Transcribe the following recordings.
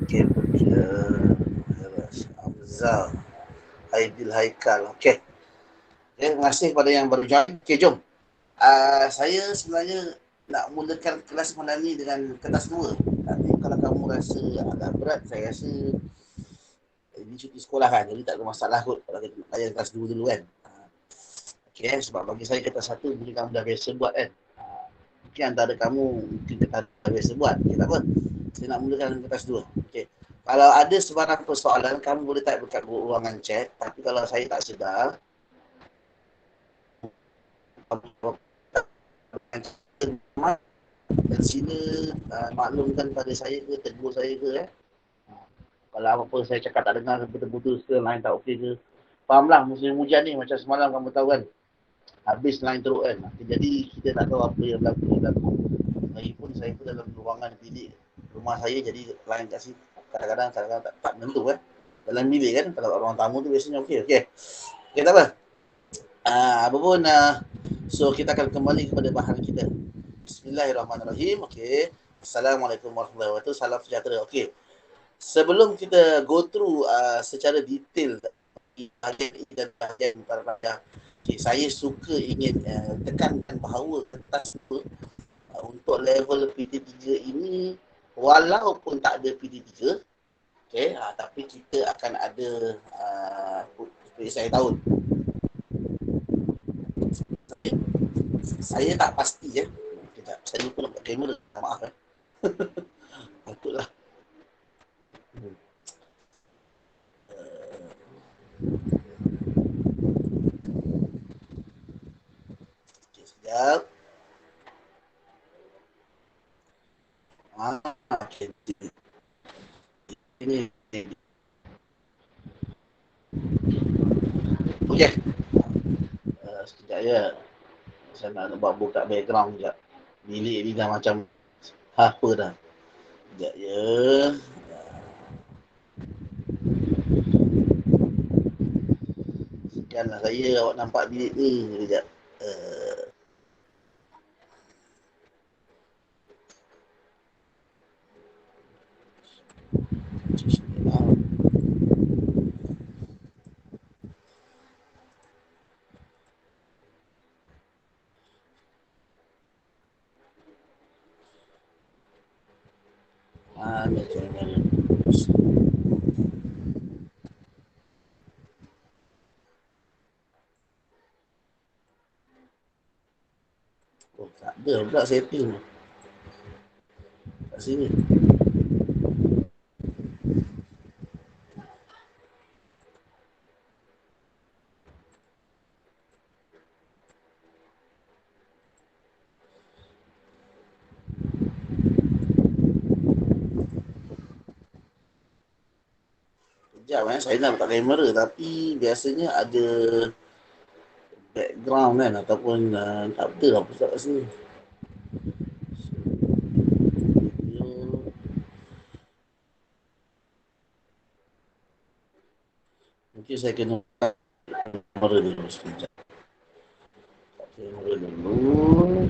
Okey, Hamzah, Aidil Haikal. Okey. Terima kasih kepada yang baru join. Okey, jom. Saya sebenarnya nak mulakan kelas malam ni dengan kertas 2. Tapi kalau kamu rasa agak berat, saya rasa ini cuti sekolah kan, jadi tak ada masalah kot kalau kita nak layan kelas 2 dulu kan. Okey, sebab bagi saya kertas 1 mungkin kamu dah biasa buat kan. Mungkin antara kamu mungkin dah biasa buat. Okey, tak apa. Saya nak mulakan kertas 2. Okey. Kalau ada sebarang persoalan, kamu boleh type dekat ruangan chat. Tapi kalau saya tak sedar, dan sila maklumkan pada saya ke, tegur saya ke kalau apa-apa saya cakap tak dengar, betul-betul ke, line tak okey ke. Fahamlah musim hujan ni, macam semalam kamu tahu kan, habis line teruk kan. Jadi kita tak tahu apa yang berlaku. Lagipun saya pun dalam ruangan bilik rumah saya, jadi line kat sini kadang-kadang tak menentu kan. Dalam bilik kan, kalau orang tamu tu biasanya okey. Okey, tak apa. Apa pun, so kita akan kembali kepada bahan kita. Bismillahirrahmanirrahim. Okey. Assalamualaikum warahmatullahi wabarakatuh. Salam sejahtera. Okey. Sebelum kita go through secara detail bahagian ini dan bahagian para okay, saya suka ingin tekankan bahawa kertas untuk level PT3 ini walaupun tak ada PT3, okay, tapi kita akan ada saya tahu saya tak pasti ya. Sekejap, saya lupa nak buat kamera, maaf patutlah. Okay, sekejap. Okay. Ini. Okay. Sekejap ya. Saya nak buka background sekejap. Bilik ni dah macam apa dah. Sekejap ya. Sekianlah saya awak nampak bilik ni. Sekejap. Oh, tak ada pula setting kat sini. Sekejap saya nak buka kamera tapi biasanya ada background kan ataupun tak betul lah pusat kat sini. Mungkin saya kena kamera dulu sekejap. Kamera dulu.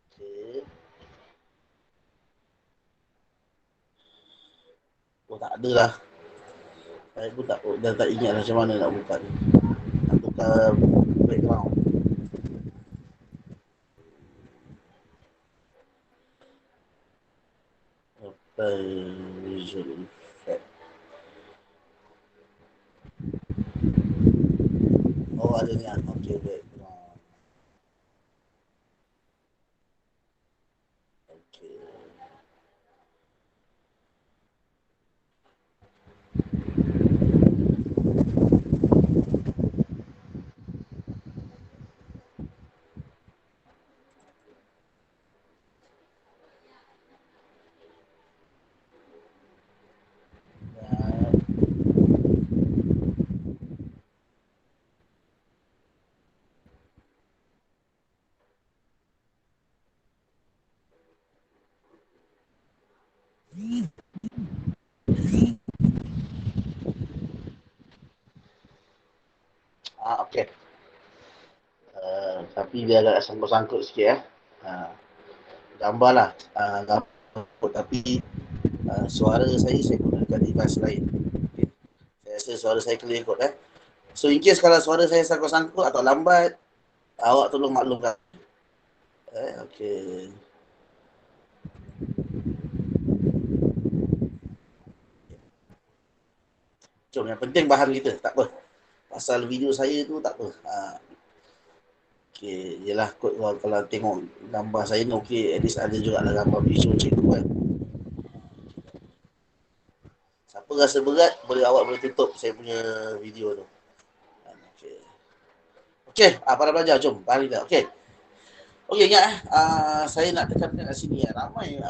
Okay. Oh, tak ada lah. Saya pun tak ingat macam mana nak buka ni. Nak buka background. Visual effect. Oh, ada ni. Okay, background. Okay. Okay. Tapi dia agak sangkut-sangkut sikit ya. Gambar lah. tapi suara saya gunakan device lain. Okay. Saya rasa suara saya clear kot So in case kalau suara saya sangkut-sangkut atau lambat, awak tolong maklumkan. Okay. Jom, yang penting bahan kita, tak apa. Pasal video saya tu tak apa. Okay, yelah kot kalau tengok gambar saya ni okay, at least ada juga lah gambar visual cikgu kan. Siapa rasa berat, awak boleh tutup saya punya video tu. Okay. Okay, para pelajar, jom. Mari dah. Okay. Okay, ingat saya nak tekankan kat sini ramai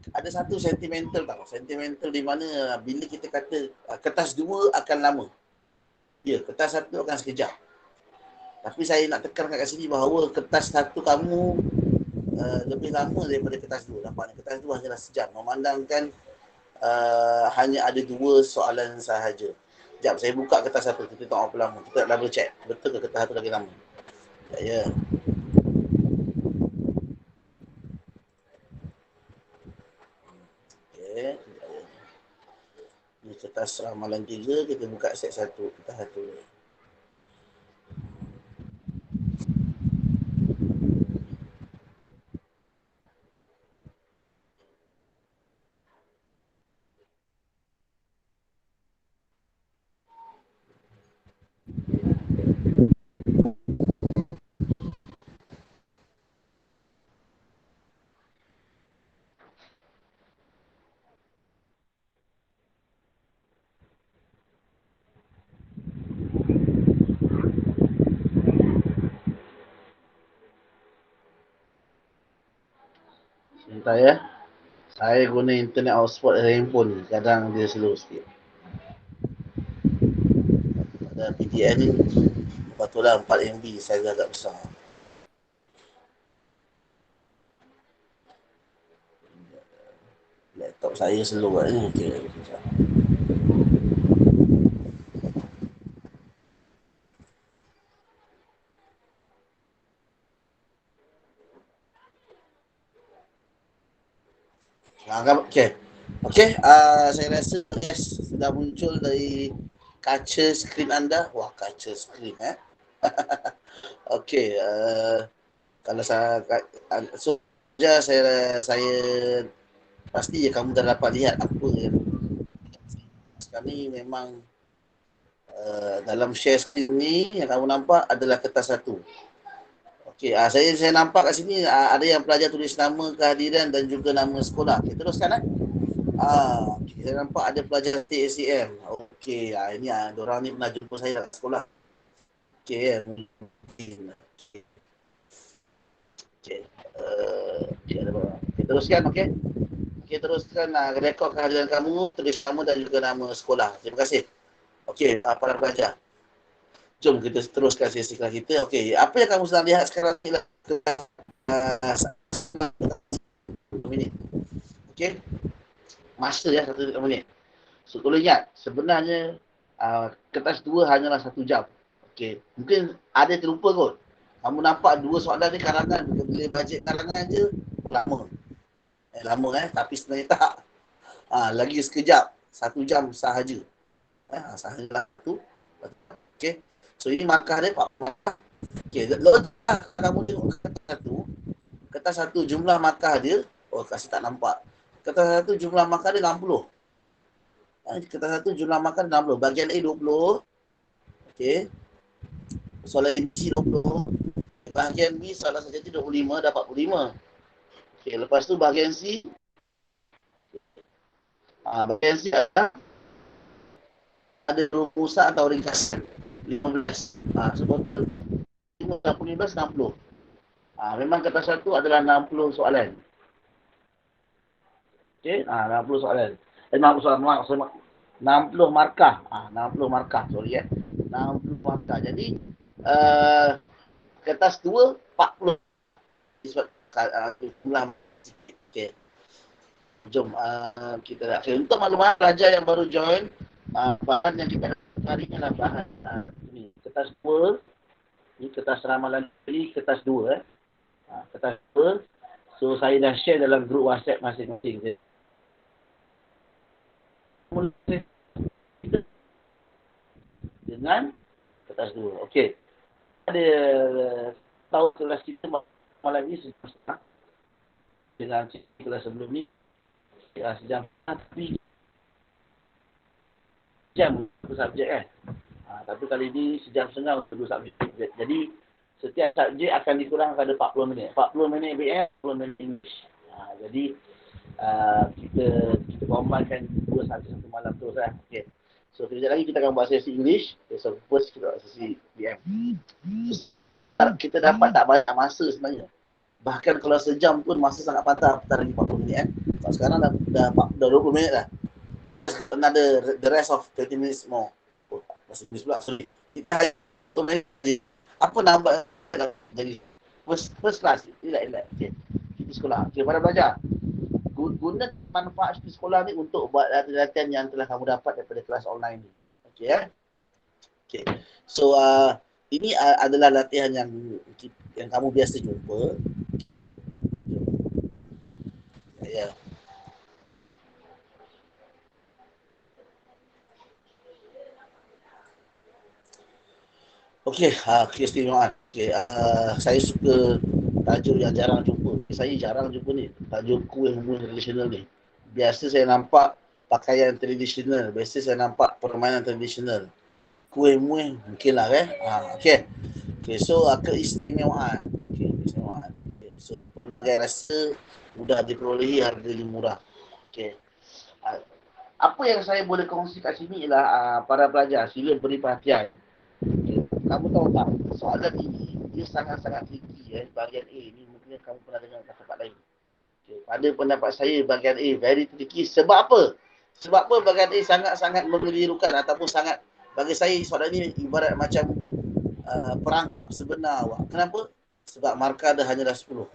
ada satu sentimental tau. Sentimental di mana bila kita kata kertas 2 akan lama. Ya, kertas 1 akan sekejap. Tapi saya nak tekankan kat sini bahawa kertas 1 kamu lebih lama daripada kertas 2. Nampaknya kertas 2 hanyalah sejam. Memandangkan hanya ada 2 soalan sahaja. Sekejap, saya buka kertas 1. Kita tengok apa lama. Kita double check. Betul ke kertas 1 lagi lama? Ya. Okay. Ini kertas ramalan 3. Kita buka set 1. Kertas 1. Sebentar ya. Saya guna internet hotspot handphone ni. Kadang dia slow sikit. Pada PTN ni, patutlah 4 MB saiz agak besar. Laptop saya slow kat ni. Okay. Okay. Okay, saya rasa yes, sudah muncul dari kaca skrin anda. Wah, kaca skrin Okay, kalau saya so saya pasti ya kamu dah dapat lihat apa yang sekarang ni memang dalam share screen ni yang kamu nampak adalah kertas 1. Okey, saya nampak kat sini ada yang pelajar tulis nama, kehadiran dan juga nama sekolah. Okey, teruskan okay, saya nampak ada pelajar TACM. Okey, ini diorang ni pernah jumpa saya kat sekolah. Okey, okey. Teruskan, okey. Okey, teruskan rekod kehadiran kamu, tulis nama dan juga nama sekolah. Terima kasih. Okey, para pelajar. Jom kita teruskan sesi kelas kita. Okey, apa yang kamu sedang lihat sekarang ni lah minit. Okey. Masa 1 minit. So, tolong ingat, sebenarnya kertas 2 hanyalah 1 jam. Okey. Mungkin ada terlupa kot. Kamu nampak 2 soalan ni karangan, bila bajet karangan je lama. Lama tapi sebenarnya tak. Lagi sekejap, 1 jam sahaja. Sahaja tu. Okey. So ini markah dia 4. Okey, kamu tengok kertas 1 jumlah markah dia, kasih tak nampak. Kertas 1 jumlah markah dia 60. Kertas 1 jumlah markah dia 60. Bahagian A 20. Okey. Soalan C 20. Bahagian B soalan sejati 25 dapat 45. Okey, lepas tu bahagian C bahagian C ada rumusan atau ringkasan 15. Sebab tu 15 60. Memang kertas 1 adalah 60 soalan. Okey, 60 soalan. 60 soalan, 60 markah. 60 markah, sorry 60 markah. Jadi, kertas 2, 40. Sebab jumlah sikit. Okey. Jom, kita nak. Okay, untuk maklumat pelajar yang baru join, bahan yang kita cari adalah bahan ini. Kertas 2, ini kertas ramalan ini, kertas 2. Kertas 2, So, saya dah share dalam grup WhatsApp masing-masing. Dengan kertas dua. Okey. Ada tahu kelas kita malam ni sejam dengan kelas sebelum ni. Ya, sejam tapi jam untuk subjek kan. Tapi kali ni sejam setengah untuk 2 subjek. Jadi, setiap subjek akan dikurangkan pada 40 minit. 40 minit BM, 40 minit English. Jadi, kita combine dua satu malam tu lah. Okay. So, kejap lagi kita akan buat sesi English. Okay, so, first kita buat sesi BM. Kita dapat tak banyak masa sebenarnya. Bahkan kalau sejam pun masa sangat patah. Kita lagi 40 minit kan. So, sekarang dah 20 minit dah. Another, the rest of 30 minutes more. Oh, masih pula. Sorry. Kita apa nampak jadi first class. Elak. Okay. Kita sekolah. Okay, pada belajar. Guna manfaat di sekolah ni untuk buat latihan yang telah kamu dapat daripada kelas online ni. Okey ya. Okey. So ini adalah latihan yang kamu biasa jumpa. Ya. Okey, keistimewaan. Okey, saya suka tajuk yang jarang jumpa. Saya jarang jumpa ni, tajuk kuih tradisional ni. Biasa saya nampak pakaian tradisional, biasa saya nampak permainan tradisional. Kuih muih mungkinlah kan. Okey. Okey, so keistimewaan. Okey, keistimewaan. Okay. So saya rasa mudah diperolehi, harganya murah. Okey. Apa yang saya boleh kongsi kat sini ialah para pelajar sila beri perhatian. Okay. Kamu tahu tak, soalan ini dia sangat-sangat tricky bahagian A ni mungkin kamu pernah dengar kat tempat lain. Okay. Pada pendapat saya bahagian A very tricky. Sebab apa? Sebab apa bahagian A sangat-sangat memberirukan ataupun sangat, bagi saya soalan ini ibarat macam perang sebenar awak. Kenapa? Sebab markah dah hanyalah 10.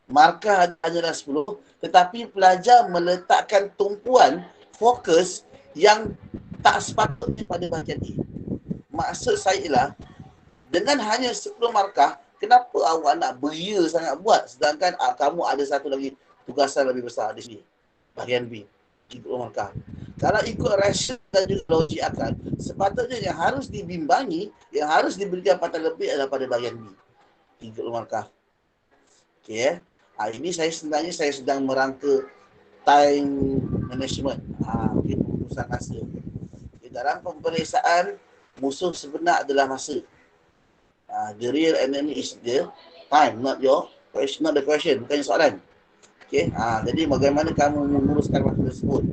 Markah hanyalah 10, tetapi pelajar meletakkan tumpuan fokus yang tak sepatutnya pada bahagian A. Maksud saya ialah, dengan hanya 10 markah, kenapa awak nak beria sangat buat sedangkan kamu ada satu lagi tugasan lebih besar di sini, bahagian B, 30 markah. Kalau ikut rasional dan juga logik akal, sepatutnya yang harus dibimbangi, yang harus diberikan pantang lebih adalah pada bahagian B, 30 markah. Okay. Ini saya sedang merangka time management. Okay, urusan masa. Okay, dalam pemeriksaan, musuh sebenar adalah masa. The real enemy is the time, not your question, not the question, bukan soalan. Okay, jadi bagaimana kamu menguruskan masa tersebut.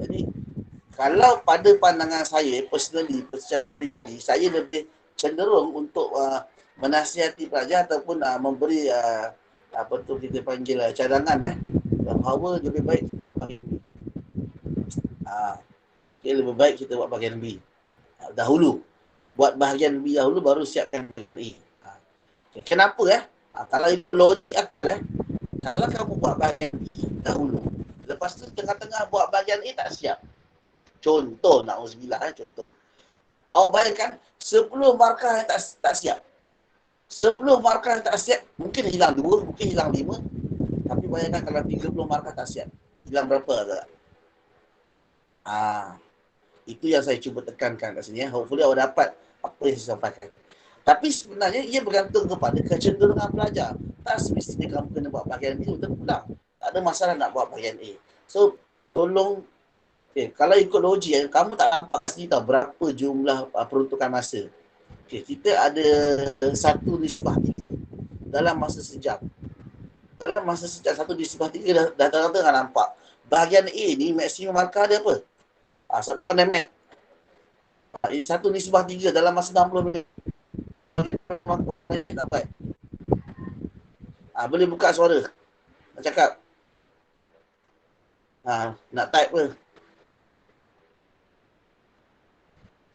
Jadi kalau pada pandangan saya personally, saya lebih cenderung untuk menasihati pelajar ataupun memberi apa tu kita panggil cadangan. Bahawa lebih baik okay, lebih baik kita buat bahagian B dahulu. Buat bahagian B dahulu baru siapkan B. Kenapa kalau logik kalau kamu buat bahagian B dahulu, lepas tu tengah-tengah buat bahagian A tak siap. Contoh, na'udzubillah contoh. Awak bayangkan 10 markah yang tak siap. 10 markah yang tak siap, mungkin hilang 2, mungkin hilang 5. Tapi bayangkan kalau 30 markah tak siap, hilang berapa agak? Itu yang saya cuba tekankan kat sini. Hopefully awak dapat apa yang saya sampaikan. Tapi sebenarnya ia bergantung kepada kecenderungan pelajar. Tak semestinya kamu kena buat bahagian B, terpulang. Tak ada masalah nak buat bahagian A. So, tolong, kalau ikut logik, kamu tak pasti tahu berapa jumlah peruntukan masa. Kita ada satu nisbah 3 dalam masa sejam. Dalam masa sejam 1/3 dah tengah nampak. Bahagian A ni maksimum markah dia apa? Satu pandemik. 1/3 dalam masa 60 minit. Dapat. Boleh buka suara. Nak cakap. Nak type ke?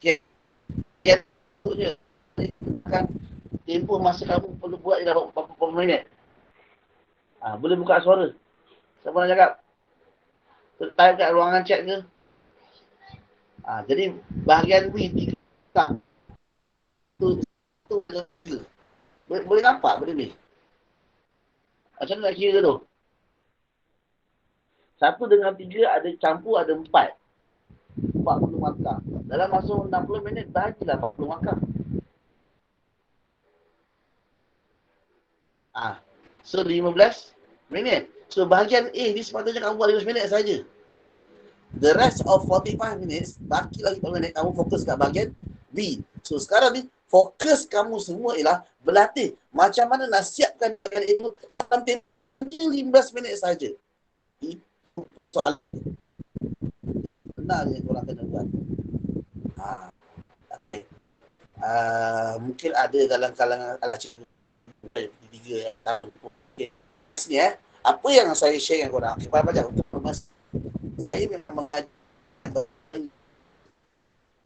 Okay. Kan tempoh masa kamu perlu buat ialah berapa minit. Boleh buka suara. Siapa nak cakap? Type kat ruangan chat ke? Jadi bahagian B 3 tu boleh nampak benda ni. Macam mana nak kira tu? 1 dengan 3 ada campur ada 4. 40 markah. Dalam masa 60 minit bahagilah 40 markah. So 15 minit. So bahagian A ni sepatutnya kamu buat 15 minit saja. The rest of 45 minutes, baki lagi 40 minit, kamu fokus kat bahagian B. So sekarang ni, fokus kamu semua ialah berlatih. Macam mana nak siapkan bahagian itu dalam tempoh 15 minit saja. Itu soalan. Benar yang korang kena buat. Okay. Mungkin ada dalam kalangan cikgu tiga yang tahu. Okay. Sini apa yang saya share dengan korang, okay, baca untuk saya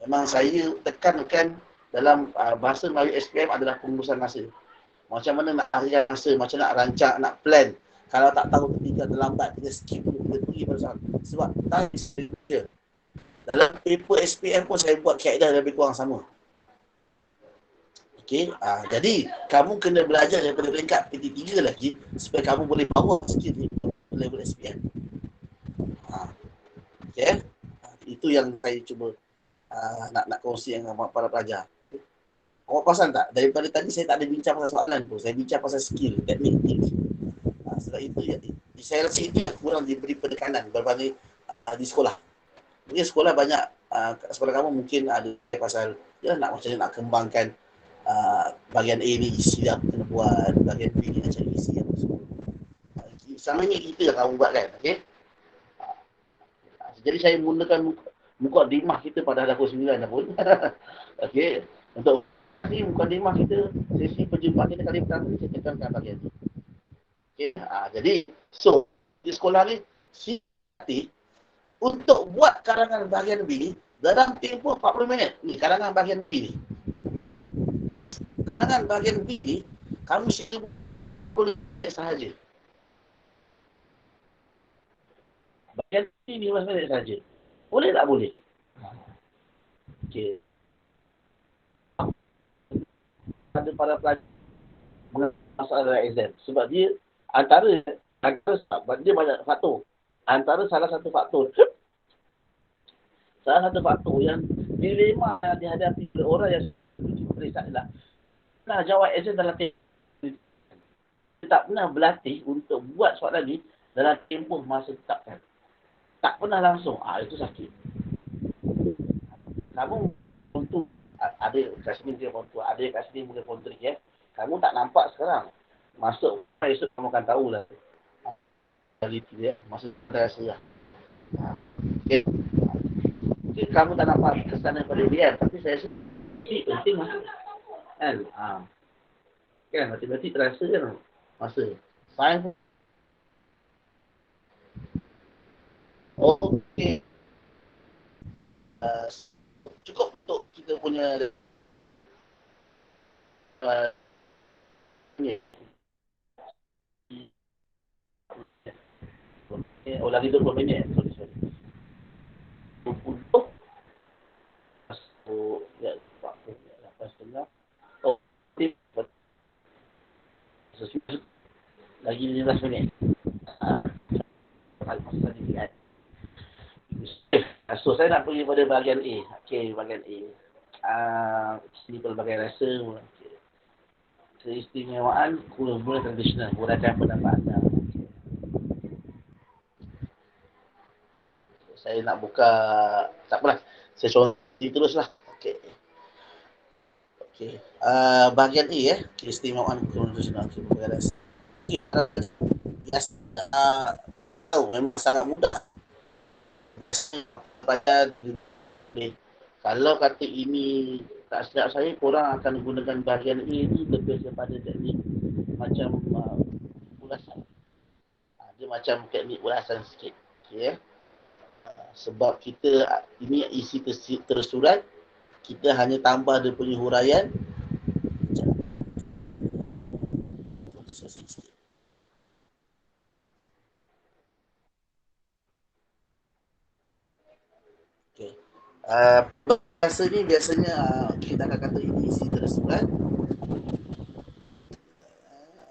memang saya tekankan dalam bahasa Melayu SPM adalah pengurusan masa. Macam mana nak harikan masa, macam nak rancang, nak plan. Kalau tak tahu ketika terlambat, kita skip dulu, kita pergi pada soal. Sebab time is future. Dalam paper SPM pun saya buat kaedah lebih kurang sama. Okay, jadi kamu kena belajar daripada peringkat PT3 lagi supaya kamu boleh bawa skill ni level SPM. Okay, itu yang saya cuba nak kongsi dengan para pelajar. Awak perasan tak? Daripada tadi saya tak ada bincang pasal soalan pun. Saya bincang pasal skill, teknik. Setelah itu, saya rasa itu kurang diberi penekanan berbanding di sekolah. Mungkin sekolah banyak, sekolah kamu mungkin ada pasal nak macam mana nak kembangkan bahagian A ni isi apa kena buat, bahagian B ni nak cari isi apa semua. Sama ni kita yang kamu buat kan, okay? Jadi saya menggunakan mukadimah kita pada halaman 9 pun. Okay, untuk ni mukadimah kita, sesi perjumpaan kita kali pertama ni saya tekankan bahagian ni. Okay, jadi so di sekolah ni siapati untuk buat karangan bahagian B ni dalam tempoh 40 minit. Ni karangan bahagian B ni. Karangan bahagian B ni kamu siap boleh sahaja. Bahagian B ni 15 minit saja. Boleh tak boleh? Okey. Ada para pelajar masalah exam sebab dia antara dia banyak faktor. Antara salah satu faktor yang dilema yang dihadapi oleh orang yang periksa adalah nak jawab exam dalam tempoh. Dia tak pernah berlatih untuk buat soalan ni dalam tempoh masa tetapkan. Tak pernah langsung. Itu sakit. Kamu untuk ada kat sini mungkin phone 2, ada kat sini mungkin phone 3 Kamu tak nampak sekarang. Masuk esok kamu akan tahulah. Realiti dia, masa rasa lah. Okay. Mungkin kamu tak nampak kesan daripada dia, tapi saya rasa penting masa. Kan? Kan, matematik terasa kan masa. Sains. Okey. Cukup untuk kita punya ni. Lagi 20 minit. Sorry. 20. Masuk. Ya, 8.30. Lagi 15 minit. Masa tadi kan. So, saya nak pergi pada bahagian A. Okey, bahagian A. Sini pelbagai rasa. Okay. Keistimewaan kultur tradisional. Huraikan pendapat anda. Saya nak buka, tak apalah. Saya contoh teruslah. Okey. Bahagian A keistimewaan kultur tradisional. Okey, pelbagai rasa. Tahu memang sangat mudah. Kalau kata ini tak silap saya, korang akan gunakan bahagian A ni lebih daripada teknik macam ulasan. Dia macam teknik ulasan sikit. Okay, sebab kita ini isi tersurat, kita hanya tambah dia punya huraian. Okay. Biasanya kita akan kata ini isi tersurat.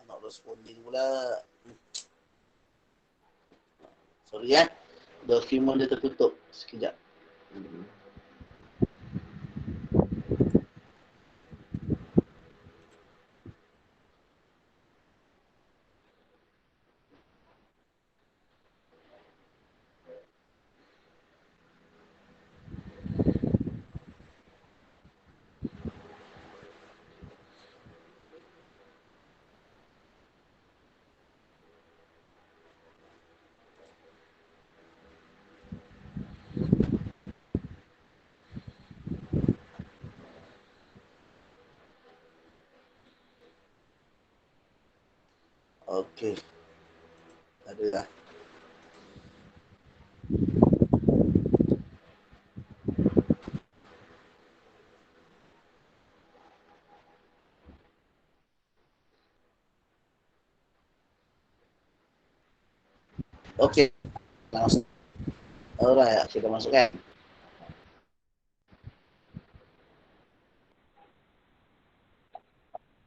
Not respond. Ini pula, sorry ya, dokumen dia tertutup. Sekejap. Okey. Ada lah. Okey. Langsung. Alright, kita masukkan.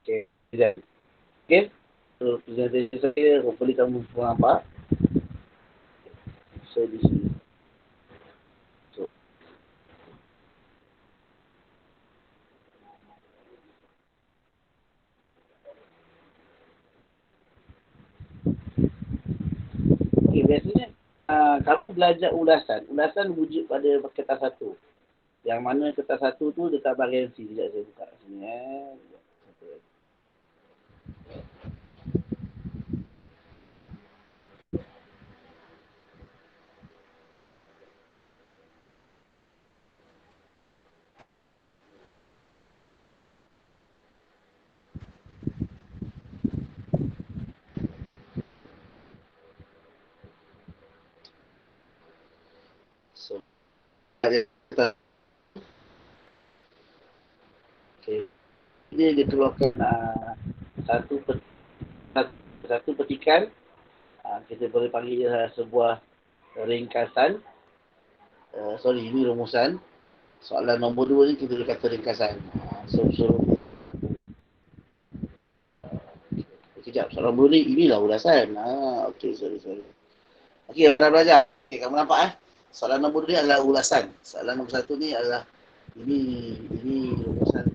Okey. Okey. So, presentation saya, hopefully kamu semua nampak. So, di sini. So. Okey, biasanya kamu belajar ulasan wujud pada kertas satu. Yang mana kertas satu tu dekat bahagian C. Sekejap saya buka sini. So, okay. Dia keluarkan satu petikan. Kita boleh panggil dia sebuah ringkasan. Ini rumusan. Soalan nombor 2 ni kita kata ringkasan. Sekejap, soalan nombor ni inilah ulasan. Okey, sorry. Okey, pernah belajar. Okay, kamu nampak soalan nombor 2 ni adalah ulasan. Soalan nombor 1 ni adalah ini rumusan.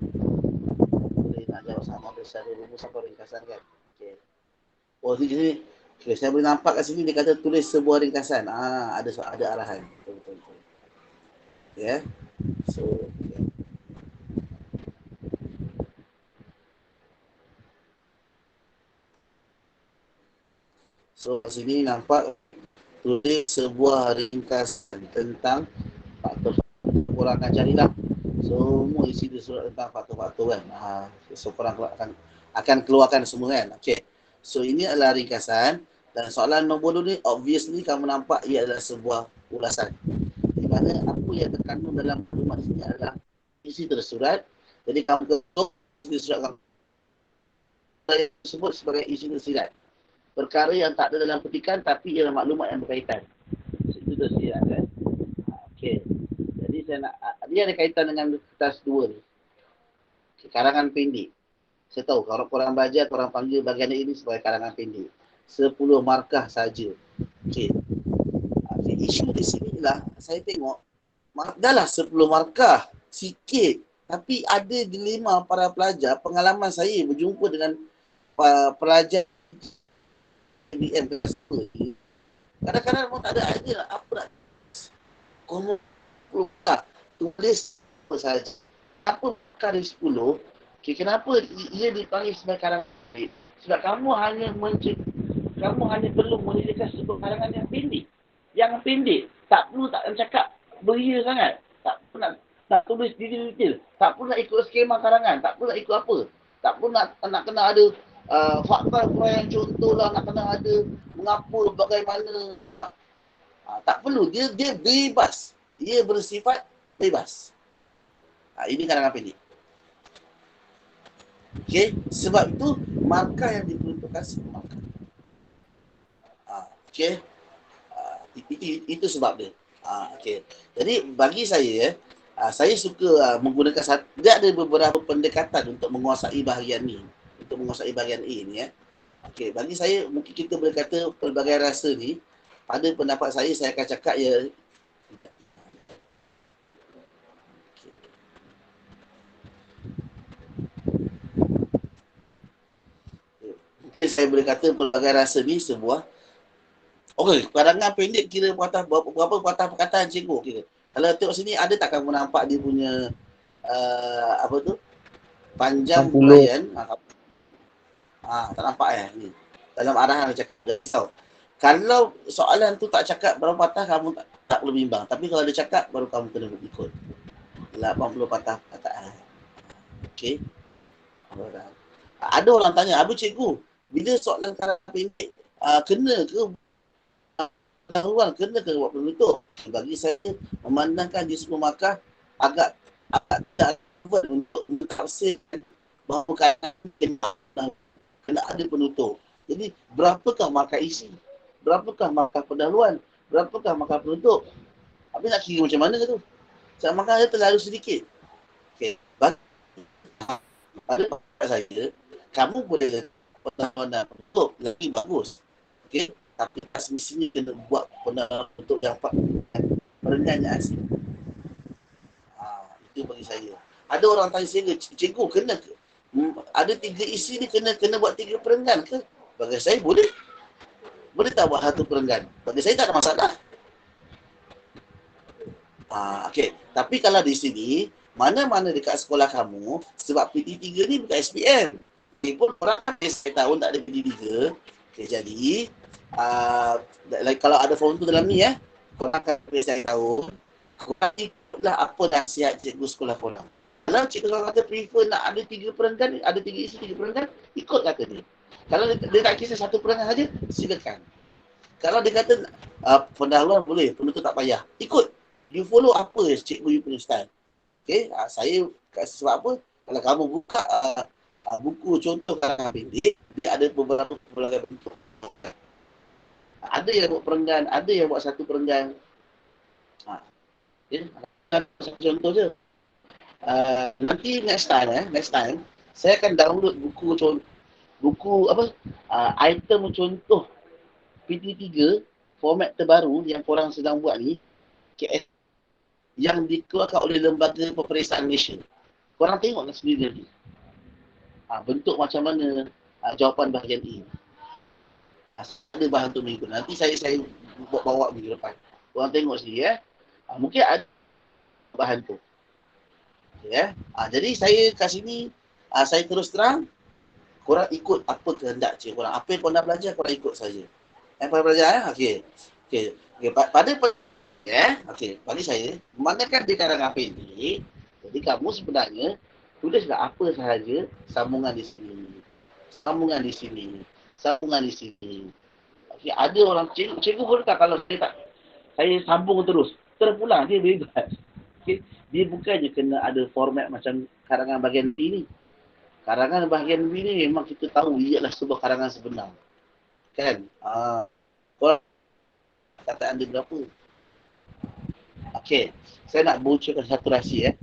Boleh nak jawab sama ada secara rumus atau ringkasan kan. Okey. Oh, di sini. Okay, saya boleh nampak kat sini dia kata tulis sebuah ringkasan. Ada arahan. Betul. Ya. Yeah. So, okay. So, sini nampak tulis sebuah ringkasan tentang faktor korang akan carilah semua isi di surat tentang faktor-faktor kan. So korang akan keluarkan semua kan. Okay. So ini adalah ringkasan dan soalan nombor 2 ni obviously kamu nampak ia adalah sebuah ulasan. Di mana apa yang terkandung dalam maklumat ini adalah isi tersurat. Jadi kamu ketuk isi surat kamu disebut sebagai isi tersirat. Perkara yang tak ada dalam petikan tapi ialah maklumat yang berkaitan. Itu tersirat kan. Okey. Jadi dia ada kaitan dengan kertas 2 ni. Karangan pendek. Saya tahu kalau korang belajar, korang panggil bahagian ini sebagai karangan pendek. 10 markah saja. Okey. Isu di sini lah, saya tengok, dahlah 10 markah. Sikit. Tapi ada dilema para pelajar, pengalaman saya berjumpa dengan pelajar BM tersebut. Kadang-kadang pun tak ada idea lah apa nak tulis apa sahaja. Apa kali 10, kenapa ia dipanggil sebagai karangan pendek? Sebab kamu hanya perlu menyediakan sebuah karangan yang pendek. Yang pendek. Tak perlu tak cakap beria sangat. Tak perlu nak tulis detail-detail. Tak perlu nak ikut skema karangan. Tak perlu nak ikut apa. Tak perlu nak kena ada fakta yang contoh lah. Nak kena ada mengapa, bagaimana. Tak perlu. Dia bebas. Dia bersifat bebas. Ini karangan pendek. Okey, sebab itu markah yang diperuntukkan semua markah. Okey. Itu sebab dia. Okey. Jadi bagi saya saya suka menggunakan dia ada beberapa pendekatan untuk menguasai bahagian ni. Untuk menguasai bahagian A ni Okey, bagi saya mungkin kita boleh kata pelbagai rasa ni, pada pendapat saya akan cakap ya. Mungkin saya boleh kata pelbagai rasa ni sebuah. Okey, pandangan pendek kira berapa patah perkataan cikgu kira. Kalau tengok sini ada tak kamu nampak dia punya apa tu? Panjang 60. huraian. Tak nampak ni. Dalam arahan dia cakap tau. Kalau soalan tu tak cakap berapa patah, kamu tak perlu bimbang. Tapi kalau dia cakap, baru kamu kena ikut. 80 patah perkataan. Okey. Ada orang tanya, Abu cikgu, bila soalan karangan pendek, kena ke pengetahuan, kena ke buat penutup? Bagi saya, memandangkan di semua markah agak tak untuk mentafsirkan bahawa kena ada penutup. Jadi, berapakah markah isi? Berapakah markah pendahuluan? Berapakah markah penutup? Habis nak kira macam mana tu? Sebab markah dia terlalu sedikit. Okey, bagi saya, kamu boleh pendahuluan dan penutup lebih bagus. Okey, tapi semestinya kena buat pendahuluan penutup yang perenggannya asing. Itu bagi saya. Ada orang tanya saya, cikgu kena ke? Ada 3 isi ni kena buat 3 perenggan ke? Bagi saya boleh. Boleh tak buat 1 perenggan? Bagi saya tak ada masalah. Okey. Tapi kalau di sini, mana-mana dekat sekolah kamu, sebab PT3 ni bukan SPM. Ini pun orang saya tahu tak ada PT3. Okay, jadi, kalau ada form tu dalam ni, korang akan saya tahu, korang ikutlah apa nasihat cikgu sekolah korang. Kalau cikgu korang kata prefer nak ada 3 perenggan, ada 3 isi 3 perenggan, ikut kata dia. Kalau dia tak kisah 1 perenggan saja, silakan. Kalau dia kata pendahuluan boleh, penutup tak payah, ikut. You follow apa cikgu you punya style. Okay, saya kasi sebab apa, kalau kamu buka buku contoh karangan pendek, dia ada beberapa pelbagai bentuk. Ada yang buat perenggan, ada yang buat 1 perenggan. Okay. Satu contoh je. Nanti next time, saya akan download buku apa, item contoh PT3 format terbaru yang korang sedang buat ni, KS, yang dikeluarkan oleh Lembaga Peperiksaan Malaysia. Korang tengoklah sendiri nanti. Bentuk macam mana jawapan bahagian A. Ada bahan tu minggu. Nanti saya bawa minggu depan. Korang tengok sendiri mungkin ada bahan tu. Jadi saya kat sini, saya terus terang, korang ikut apa kehendak cikgu korang. Apa yang korang dah belajar, korang ikut saja. Yang korang belajar, okey. Pada bagi saya, memandangkan di karangan pendek, jadi kamu sebenarnya tulislah apa sahaja sambungan di sini, sambungan di sini, sambungan di sini. Okay, ada orang cikgu boleh tak kalau saya sambung terpulang dia bebas. Okay. Dia bukannya kena ada format macam karangan bahagian B ni. Karangan bahagian B ni memang kita tahu ialah sebuah karangan sebenar. Kan? Korang kataan dia berapa? Okey, saya nak bocorkan satu rahsia.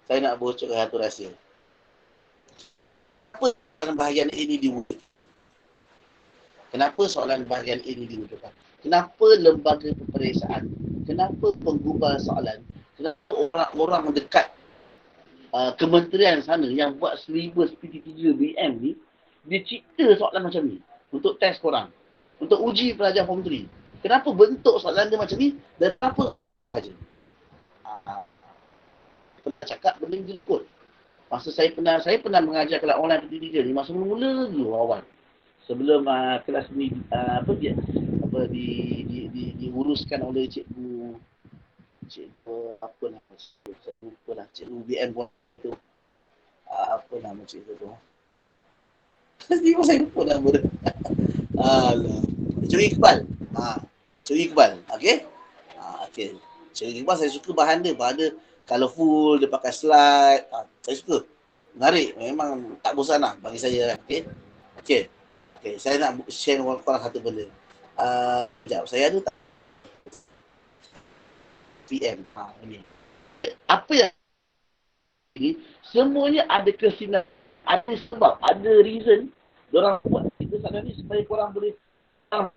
Saya nak bocorkan satu rahsia. Kenapa bahagian A ni diwujud? Kenapa soalan bahagian A ni diwujudkan? Kenapa lembaga peperiksaan? Kenapa penggubal soalan? Kenapa orang-orang dekat kementerian sana yang buat silibus PT3 BM ni, dia cipta soalan macam ni untuk test korang, untuk uji pelajar form 3. Kenapa bentuk soalan dia macam ni dan apa saja? Pernah cakap benda ni kot. Masa saya pernah mengajar kelas online PT3 ni, masa mula dulu awal. Sebelum kelas ni diuruskan oleh cikgu apa nama saya lupa lah, cikgu BM tu. Apa nama cikgu tu? Tiba saya lupa nama dia. Cikgu Iqbal. Cikgu Iqbal. Okey. Okey. Cikgu Iqbal saya suka bahan dia colourful, dia pakai slide. Saya suka. Menarik. Memang tak bosan lah bagi saya. Okey. Okey. Okey, saya nak share dengan korang satu benda. Sekejap, saya ada tak PM. Ini. Apa yang ini, semuanya ada kesinambungan, ada sebab, ada reason Diorang buat kita sana ni supaya korang boleh tak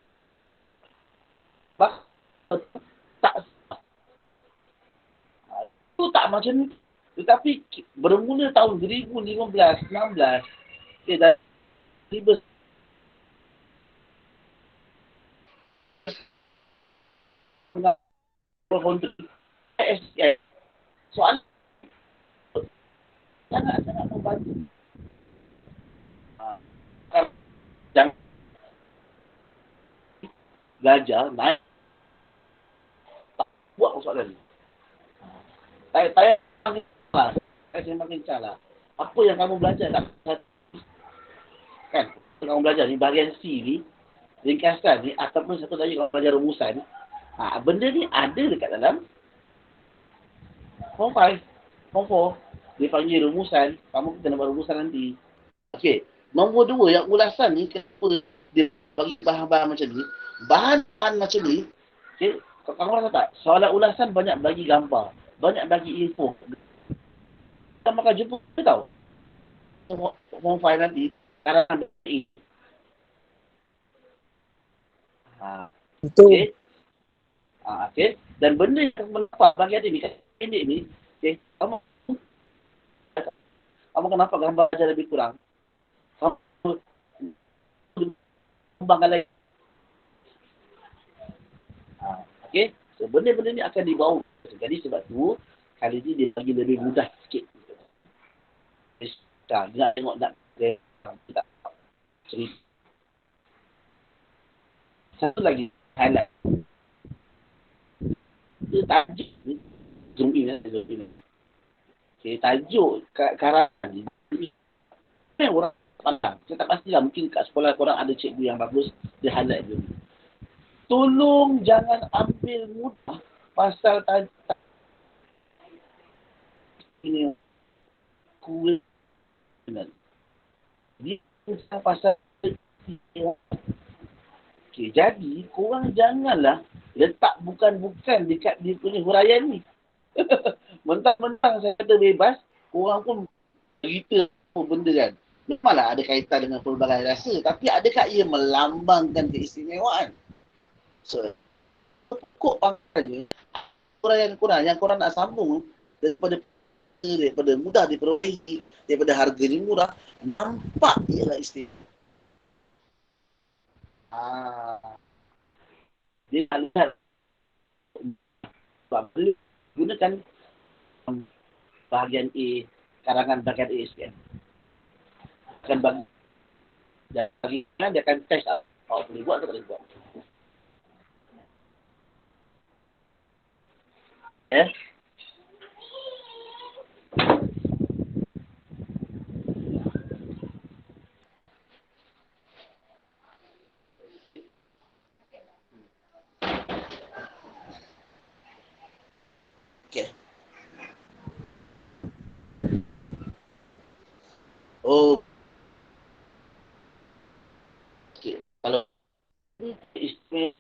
itu tak macam ni. Tetapi bermula tahun 2015, 16, dah tiba untuk SDM. Soal sangat-sangat membantu. Jangan belajar, naik, tak buat soalan ni. Saya makin salah. Apa yang kamu belajar tak kan? Kamu belajar ni bahagian C ni, ringkasan ni, ataupun satu lagi kalau belajar rumusan, benda ni ada dekat dalam form 5, form 4. Dia panggil rumusan, kamu kena buat rumusan nanti. Okey, nombor 2 yang ulasan ni, kenapa dia bagi bahan-bahan macam ni? Bahan-bahan macam ni, okey, kamu rasa tak? Soalan ulasan banyak bagi gambar, banyak bagi info. Kita makan jumpa tahu. Form 5 nanti, karangan ini. Okey. Okey. Dan benda yang kamu nampak bagi adik ni, pendek ni, okey, kamu akan nampak gambar saja lebih kurang. Kamu kembangkan lagi. Okey. So, benda-benda ni akan dibawa. Jadi sebab tu, kali ni dia bagi lebih mudah sikit. Dia nak tengok nak tak cerita. Satu lagi highlight. Dia tajuk ni. Zoom in. Okay, tajuk karangan ni. Orang pandang. Saya tak pastilah. Mungkin kat sekolah korang ada cikgu yang bagus. Dia highlight dulu. Tolong jangan ambil mudah pasal tajuk ini. Kuil. Dia pasal okay, jadi korang janganlah letak bukan-bukan dekat dia punya huraian ni. Mentang-mentang saya kata bebas, korang pun cerita benda kan. Memanglah ada kaitan dengan pelbagai rasa, tapi adakah ia melambangkan keistimewaan? So, pokok saja huraian korang yang korang nak sambung daripada mudah diperolehi, daripada harganya murah, nampak ialah istimewa. Dia nak lihat gunakan bahagian A, karangan bahagian A sekian. Akan bagi dan dia akan test boleh buat atau tak boleh buat. Okay. Oh. Okay. Kalau istimewa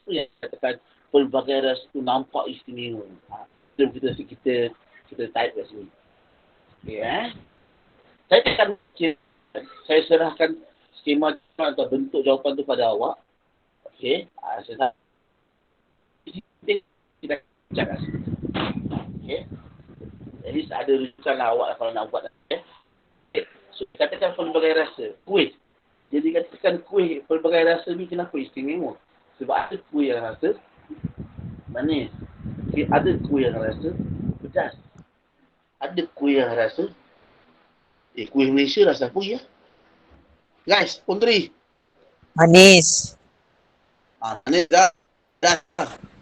yang katakan pelbagai ras tu nampak istimewa. Kita type kat sini. Okay, Saya akan saya serahkan skema atau bentuk jawapan tu pada awak. Okey, saya kita cakap. Okey. Jadi ada rujukan lah awak kalau nak buat. Okay. So, katakan pelbagai rasa. Kuih. Jadi katakan kuih pelbagai rasa ni kenapa istimewa? Sebab ada kuih yang rasa manis. Okay. Ada kuih yang rasa pedas. Ada kuih yang rasa kuih Malaysia rasa apa ya? Guys, Putri. Manis. Manis dah.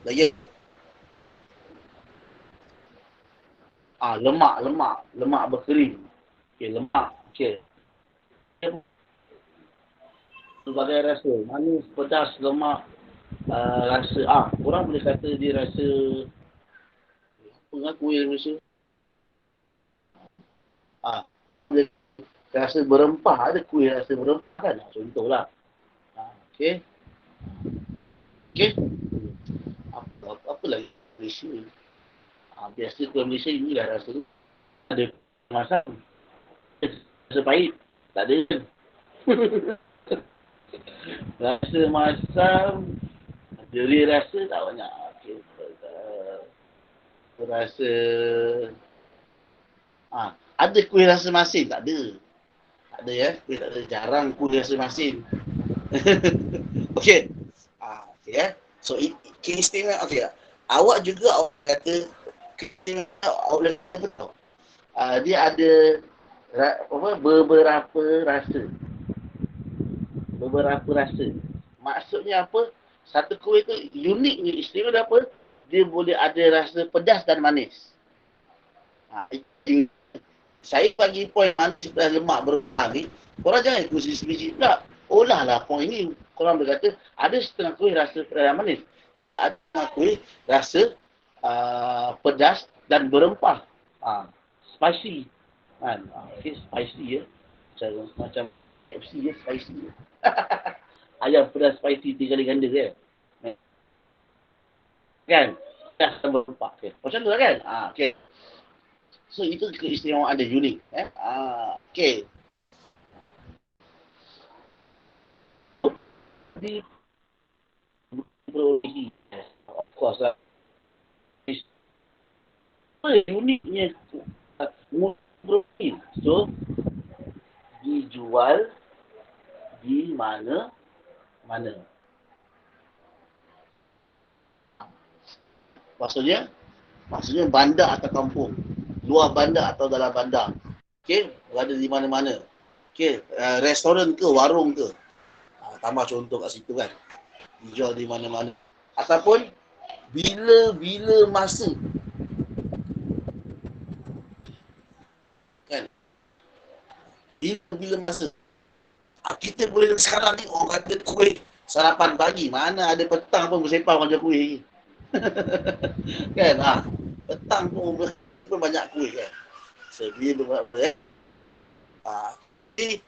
Lagi. Lemak berkering. Okey, lemak. Okey. Berbagai rasa. Manis, pedas, lemak, rasa. Orang boleh kata dia rasa apa dengan kuih Malaysia? Dia rasa berempah. Ada kuih rasa berempah kan? Contohlah. Okey. Apa lagi Malaysia? Biasa kuih Malaysia inilah rasa tu. Ada masak. Rasa pahit. Tak ada. Rasa masam, jeri rasa tak banyak. Okay. Rasa... ada kuih rasa masin? Tak ada. Tak ada ya. Kuih tak ada. Jarang kuih rasa masin. Okey. Okey ya. So, keistimewaan. Okey. Awak juga awak kata keistimewaan awak kata tahu. Dia ada beberapa rasa. Beberapa rasa. Maksudnya apa? Satu kuih tu uniknya istimewa dia apa? Dia boleh ada rasa pedas dan manis. Saya bagi poin manis dan lemak berubah ni. Korang jangan ikut sebiji pula. Olahlah poin ni. Korang berkata ada setengah kuih rasa pedas dan manis. Ada setengah kuih rasa pedas dan berempah. Spicy. Okay, spicy ya. Macam FC ya, spicy. Ayam pedas spicy 3 kali ganda kan? Kan? Pedas dan berempah. Okay. Macam tu lah kan? Okay. So, itu keistimewaan dia unik. Okay. Di berolehi. Of course lah. Uniknya berolehi. So, dijual di mana-mana. Maksudnya bandar atau kampung. Luar bandar atau dalam bandar. Okey, berada di mana-mana. Okey, restoran ke, warung ke. Tambah contoh kat situ kan. Dijual di mana-mana. Ataupun bila-bila masa. Kan? Bila-bila masa. Kita boleh sekarang ni orang kata kuih sarapan pagi. Mana ada petang pun bersepah macam kuih. Kan? Petang pun banyak kuih kan. Sebila berapa jadi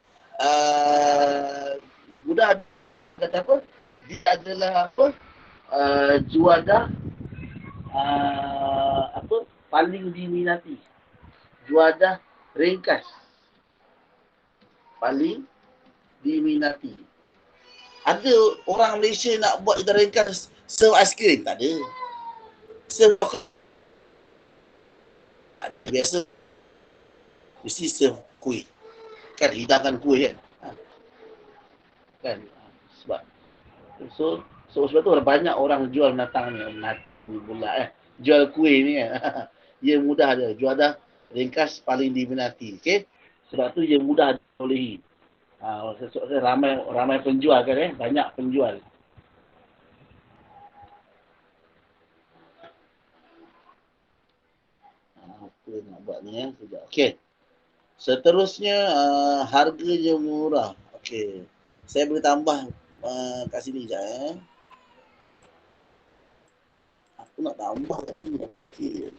mudah kata apa? Dia adalah apa? Juadah apa? Paling diminati. Juadah ringkas. Paling diminati. Ada orang Malaysia nak buat juadah ringkas serve aiskrim? Tak ada. Serve biasa mesti serve kuih. Kan hidangkan kuih kan. Kan sebab sebab tu banyak orang jual binatang ni pula jual kuih ni kan. Ia mudah dia. Juadah ringkas paling diminati. Okey. Sebab tu ia mudah diperolehi. Ramai penjual kan banyak penjual. Apa nak buat ni sekejap. Okey. Seterusnya harganya murah. Okey. Saya boleh tambah kat sini sekejap Aku nak tambah kat sini. Okey.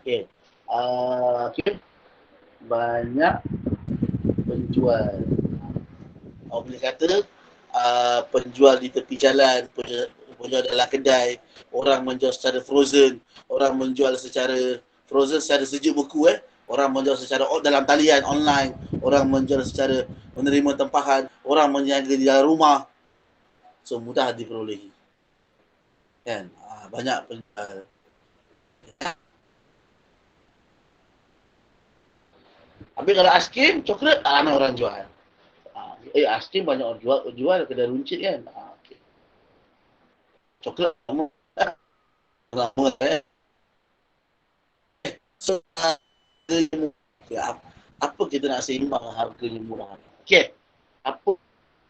Okey. Okey. Banyak penjual. Orang boleh kata penjual di tepi jalan, penjual dalam kedai, orang menjual secara frozen, orang menjual secara frozen secara sejuk beku orang menjual secara dalam talian online, orang menjual secara menerima tempahan, orang menjaga di dalam rumah. So mudah diperolehi. Kan? Banyak penjual. Habis kalau aiskrim, coklat, ramai orang jual. Aiskrim banyak orang jual kedai runcit kan. Okay. Coklat lama So, apa kita nak seimbang harganya murah? Okay. Apa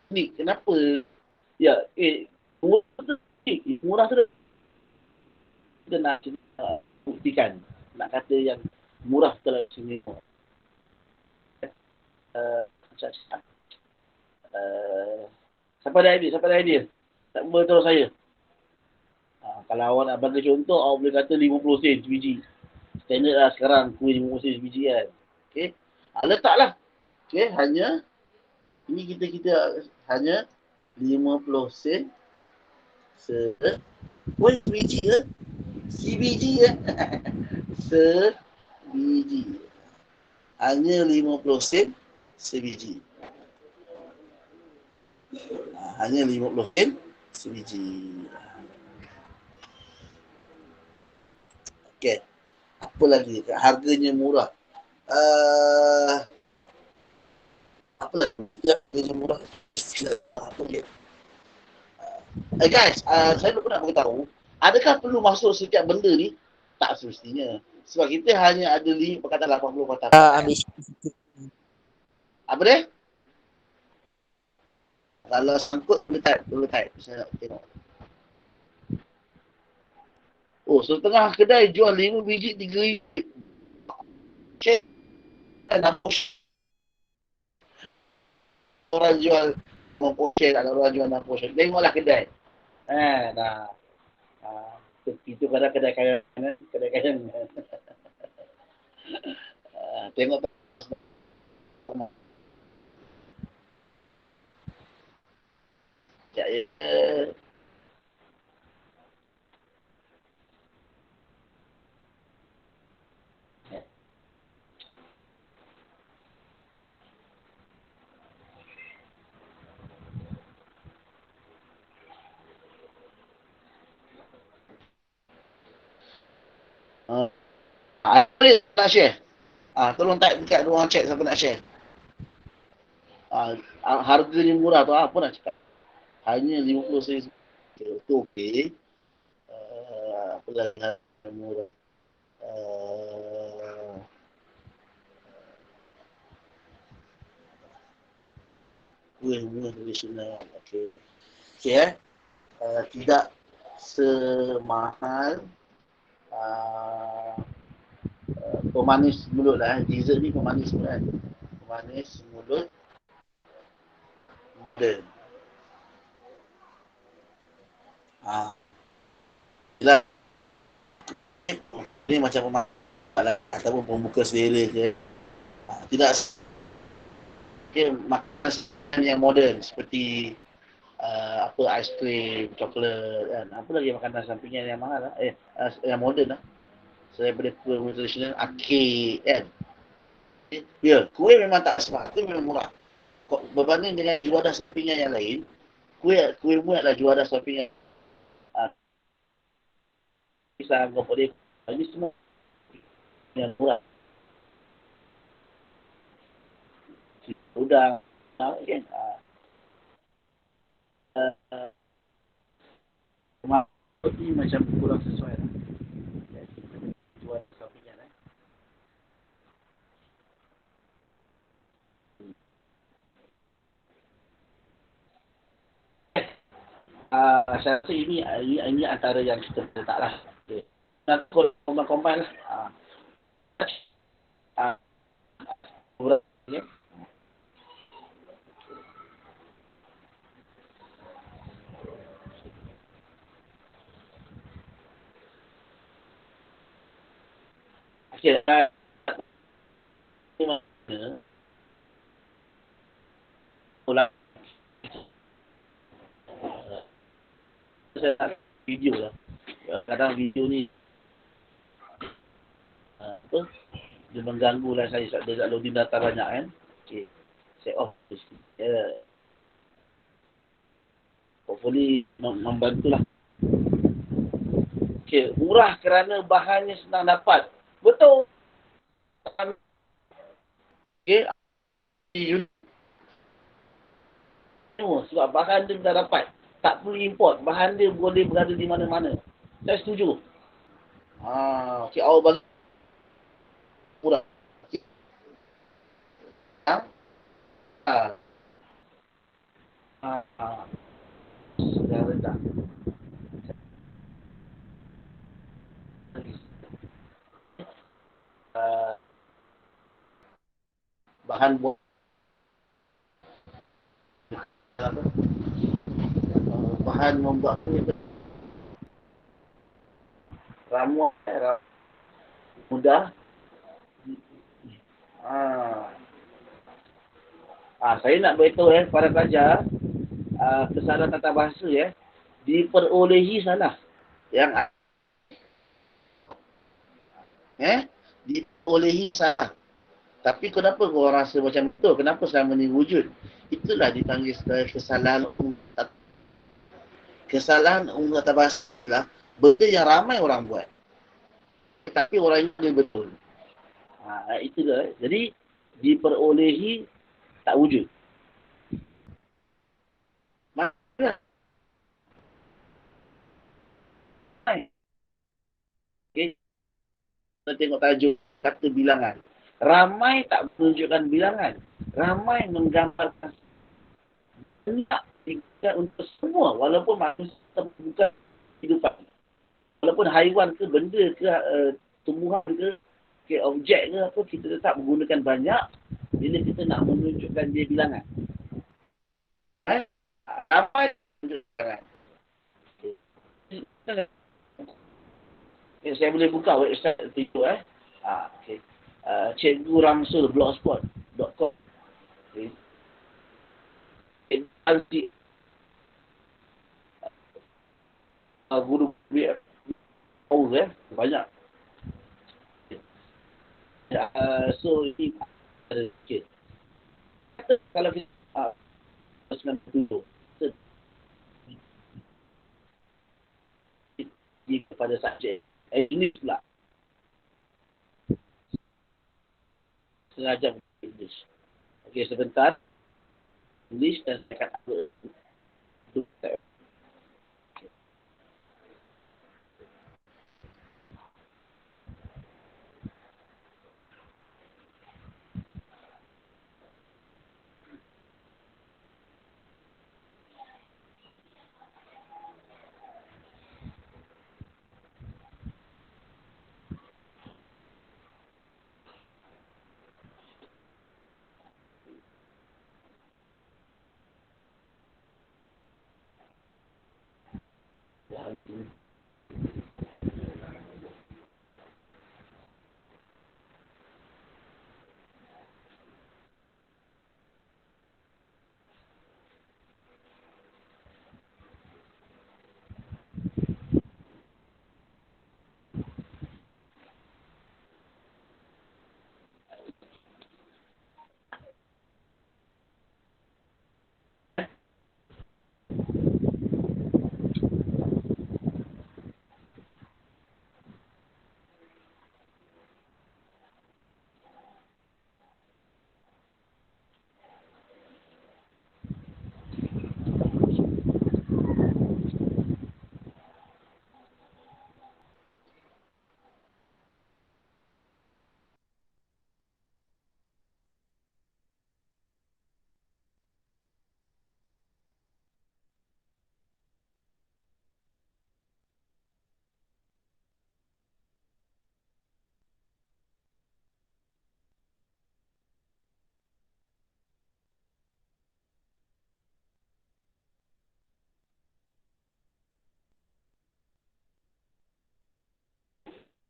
ni? Kenapa? Ya, murah tu kita nak buktikan. Nak kata yang murah telah sini. Siapa ada idea? Tak beritahu saya. Kalau awak nak bagi contoh, awak boleh kata 50 sen sebiji. Standard lah sekarang, kuih 50 sen sebiji kan. Okay. Letaklah. Okay, hanya, ini kita hanya 50 sen kuih sebiji ke? Sebiji ke? Sebiji. Hanya 50 sen sebiji. Hanya 50 sen sebiji. Okey. Apa lagi? Harganya murah. Apa lagi? Harganya murah. Apa lagi? Guys, saya nak beritahu, adakah perlu masuk setiap benda ni? Tak semestinya. Sebab kita hanya ada limit perkataan 80 perkataan. Habis. Apa dia? Kalau sangkut, boleh type. Saya nak tengok. Oh, setengah kedai jual 5 biji, 3 biji. Cek. Orang jual 50 sen, ada orang jual 60 sen. Tengoklah kedai. Dah. Itu kadang kedai kayangan. Tengok. Ya. Apa nak share? Tolong type dekat ruang chat siapa nak share. Harganya murah tu apa nak cakap? Hanya 50 sen. Itu okey. Apa lagi murah? Murah tradisional. Okey. Okey tidak semahal pemanis mulut lah. Dessert ni pemanis mulut kan. Pemanis mulut modern. Yelah. Ini macam pemanis ataupun pembuka selera ke. Tidak makanan yang moden seperti aiskrim, coklat kan. Apa lagi makanan sampingan yang mahal lah. Yang moden lah. Saya boleh kuih tradisional, kek kan. Ya, kuih memang tak semua. Kuih memang murah. Berbanding dengan juadah sampingan yang lain, kuih muat lah juadah sampingan. Bisa anggap boleh. Ini semua yang murah. Udang. Kan? Ini macam kurang sesuai lah. Jual sampingan saya rasa ini antara yang kita letak lah. Okay. Nak combine lah. Okay. Ulang saya video lah. Kadang video ni dia mengganggu lah saya. Dia tak loading data banyak kan. Okay. Saya off. Hopefully membantu lah. Okay. Murah kerana bahannya senang dapat. Betul. Okay. Sebab bahan dia dah dapat. Tak perlu import. Bahan dia boleh berada di mana-mana. Saya setuju. Okay. Awak bagi murah. Sudah rendah. Bahan bahan membuat ramuan mudah. Saya nak beritahu para pelajar kesalahan tata bahasa diperolehi salah. Yang diperolehi salah. Tapi kenapa kau rasa macam tu? Kenapa selama ni wujud? Itulah dipanggil sebagai kesalahan umum kata bahasa lah, benda yang ramai orang buat. Tapi orang itu dia betul. Itu dah. Jadi, diperolehi tak wujud. Mana? Okay. Kita tengok tajuk kata bilangan. Ramai tak menunjukkan bilangan. Ramai menggambarkan banyak tingkat untuk semua. Walaupun manusia bukan kehidupan. Walaupun haiwan ke, benda ke, tumbuhan ke, objek ke apa, kita tetap menggunakan banyak bila kita nak menunjukkan dia bilangan. Apa yang menunjukkan? Saya boleh buka website itu. Okay. Cikgu Ramsul blogspot.com. Okay. Guru banyak. So ini sikit. Kalau kita dengan dulu kepada subjek English pula. Sengaja English. Okey, sebentar. English dan saya kata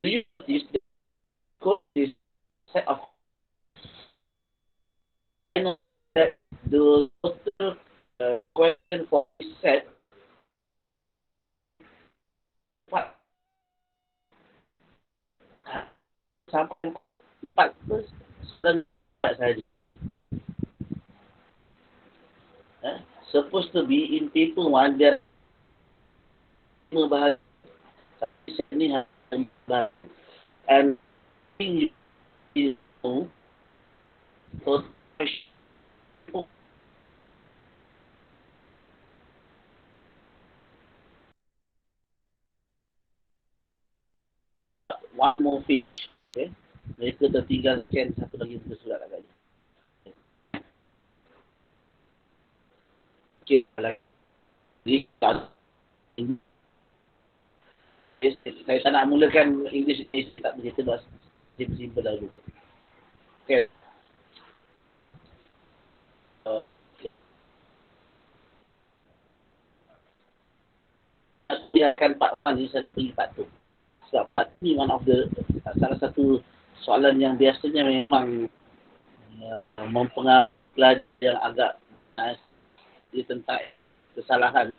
this set of that the total question for this set what sampai 4 saja. Supposed to be in paper 1 dia 5 bahasa. Tapi sini hanya bahasa. And you know so one more page. Okay. Mereka tertinggal scan satu lagi buku surat agaknya. Okay, lagi. Saya tak nak mulakan English ni, tak boleh kita simple dahulu. Okay. Dia akan part 1 ni saya pergi part 2. Sebab part ni one of the salah satu soalan yang biasanya memang mempengaruhi pelajar yang agak dia tentang kesalahan.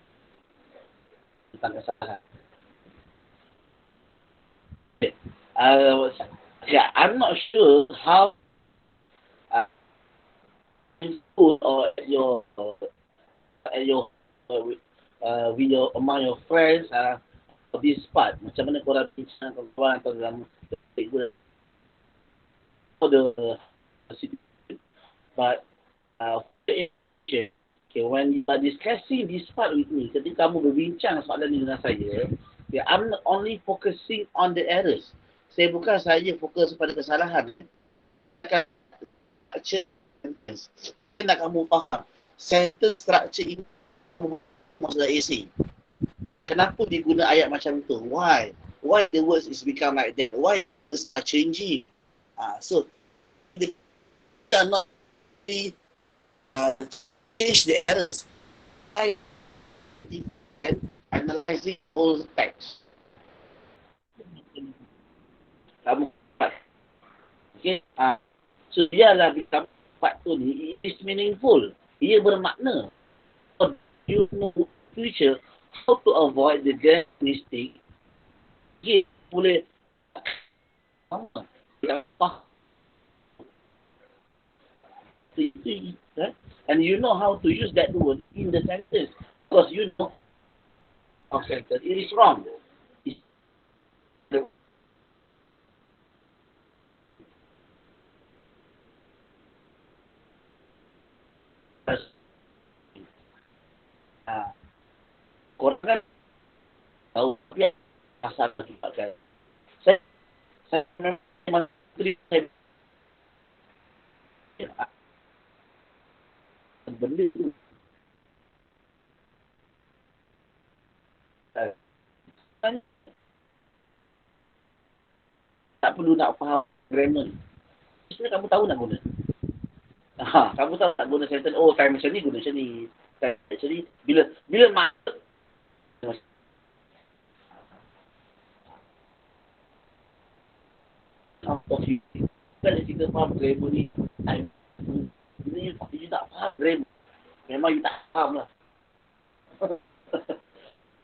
Okay. I'm not sure how in school or at your with your among your friends this part macam mana korang bincang kawan atau dalam the situation. But okay, when you are discussing this part with me, ketika kamu berbincang soalan ini dengan saya, I'm not only focusing on the errors. Saya bukan saja fokus pada kesalahan. Structure sentence. Nak kamu faham sentence structure ini maksud AC. Kenapa dia guna ayat macam tu? Why? Why the words is become like that? Why words are changing? So they cannot be change the errors. I analyzing all text. Kamu okay? So biarlah kita part tu ni, it is meaningful. Ia bermakna. You know future how to avoid the grammar mistake. Dia boleh and you know how to use that word in the sentence because you know of sentence. It is wrong. Korang kan tahu dia asal dipakai. Saya memang benda tu tak perlu nak faham grammar. Sebenarnya kamu tahu nak guna. Kamu tahu nak guna sentence. Oh, time macam ni guna macam ni. Time macam ni. Bila masuk. Okay. Kan kita faham grammar ni. Bila you tak faham grammar. Memang you tak faham lah.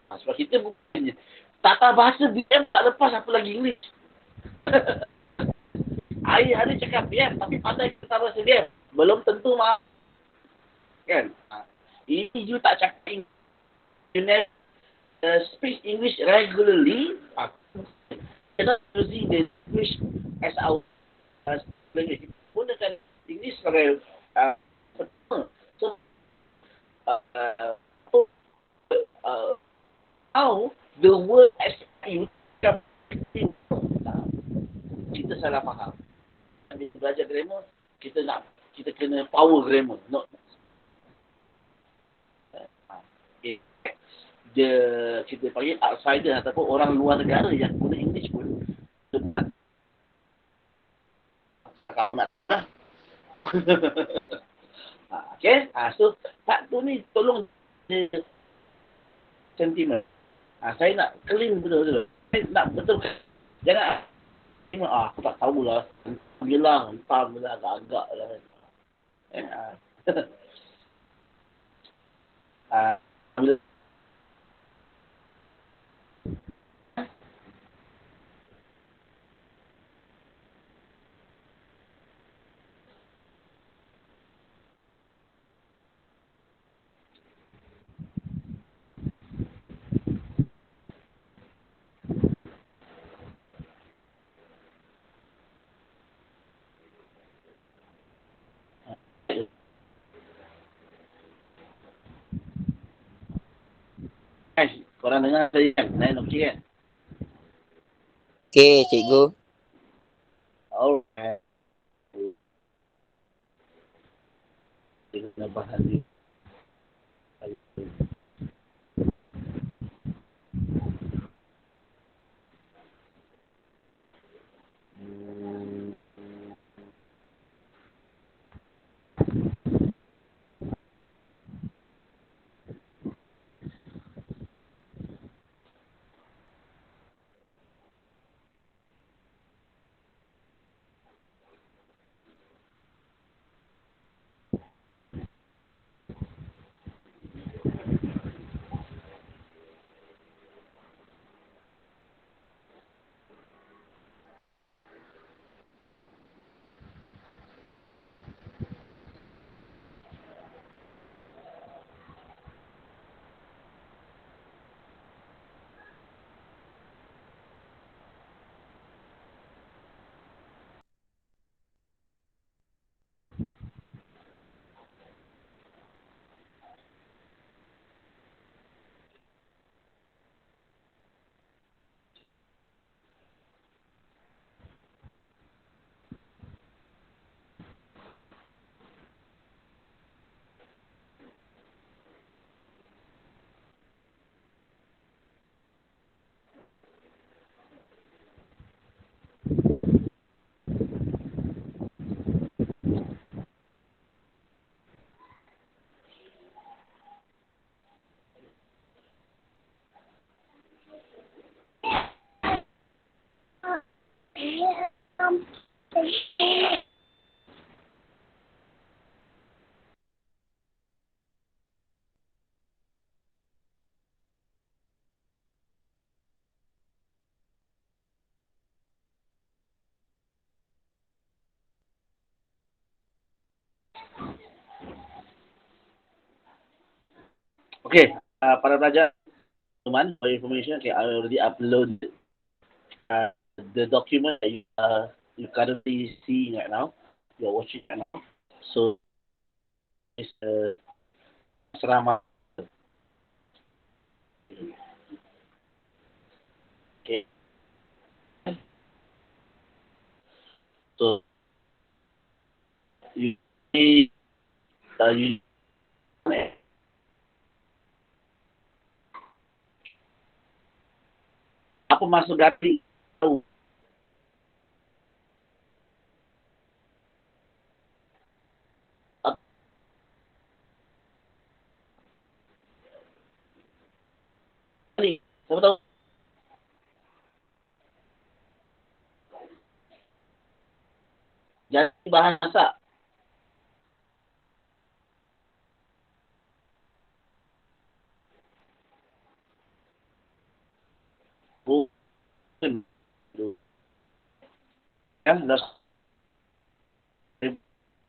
Sebab kita bukan je. Tata bahasa DM tak lepas apa lagi English. Ada cakap DM tapi pandai kita bahasa DM. Belum tentu maaf. Kan? Ini you tak cakap English. You never speak English regularly. You're not using the English as our language. Gunakan English sebagai so how the word as you kita salah faham. Bila belajar grammar, kita kena power grammar. Not kita panggil outsider ataupun orang luar negara yang guna English pun. Okay, so part tu ni tolong sentimen. Saya nak clean betul-betul. Saya nak betul. Jangan aku tak tahulah. Bilang entah lah agak-agak lah. Bila korang dengar saya kan? Lain okey kan? Okey, cikgu. Alright. Kita nak bahas ni. Okay, para pelajar, teman, for information, okay, I already uploaded the document that you currently see right now. You're watching right now. So, it's asrama. Okay. So, you need, you, apa masuk gapi? Tahu. Ni, siapa tahu? Jadi bahasa. Bukan. Kan, dah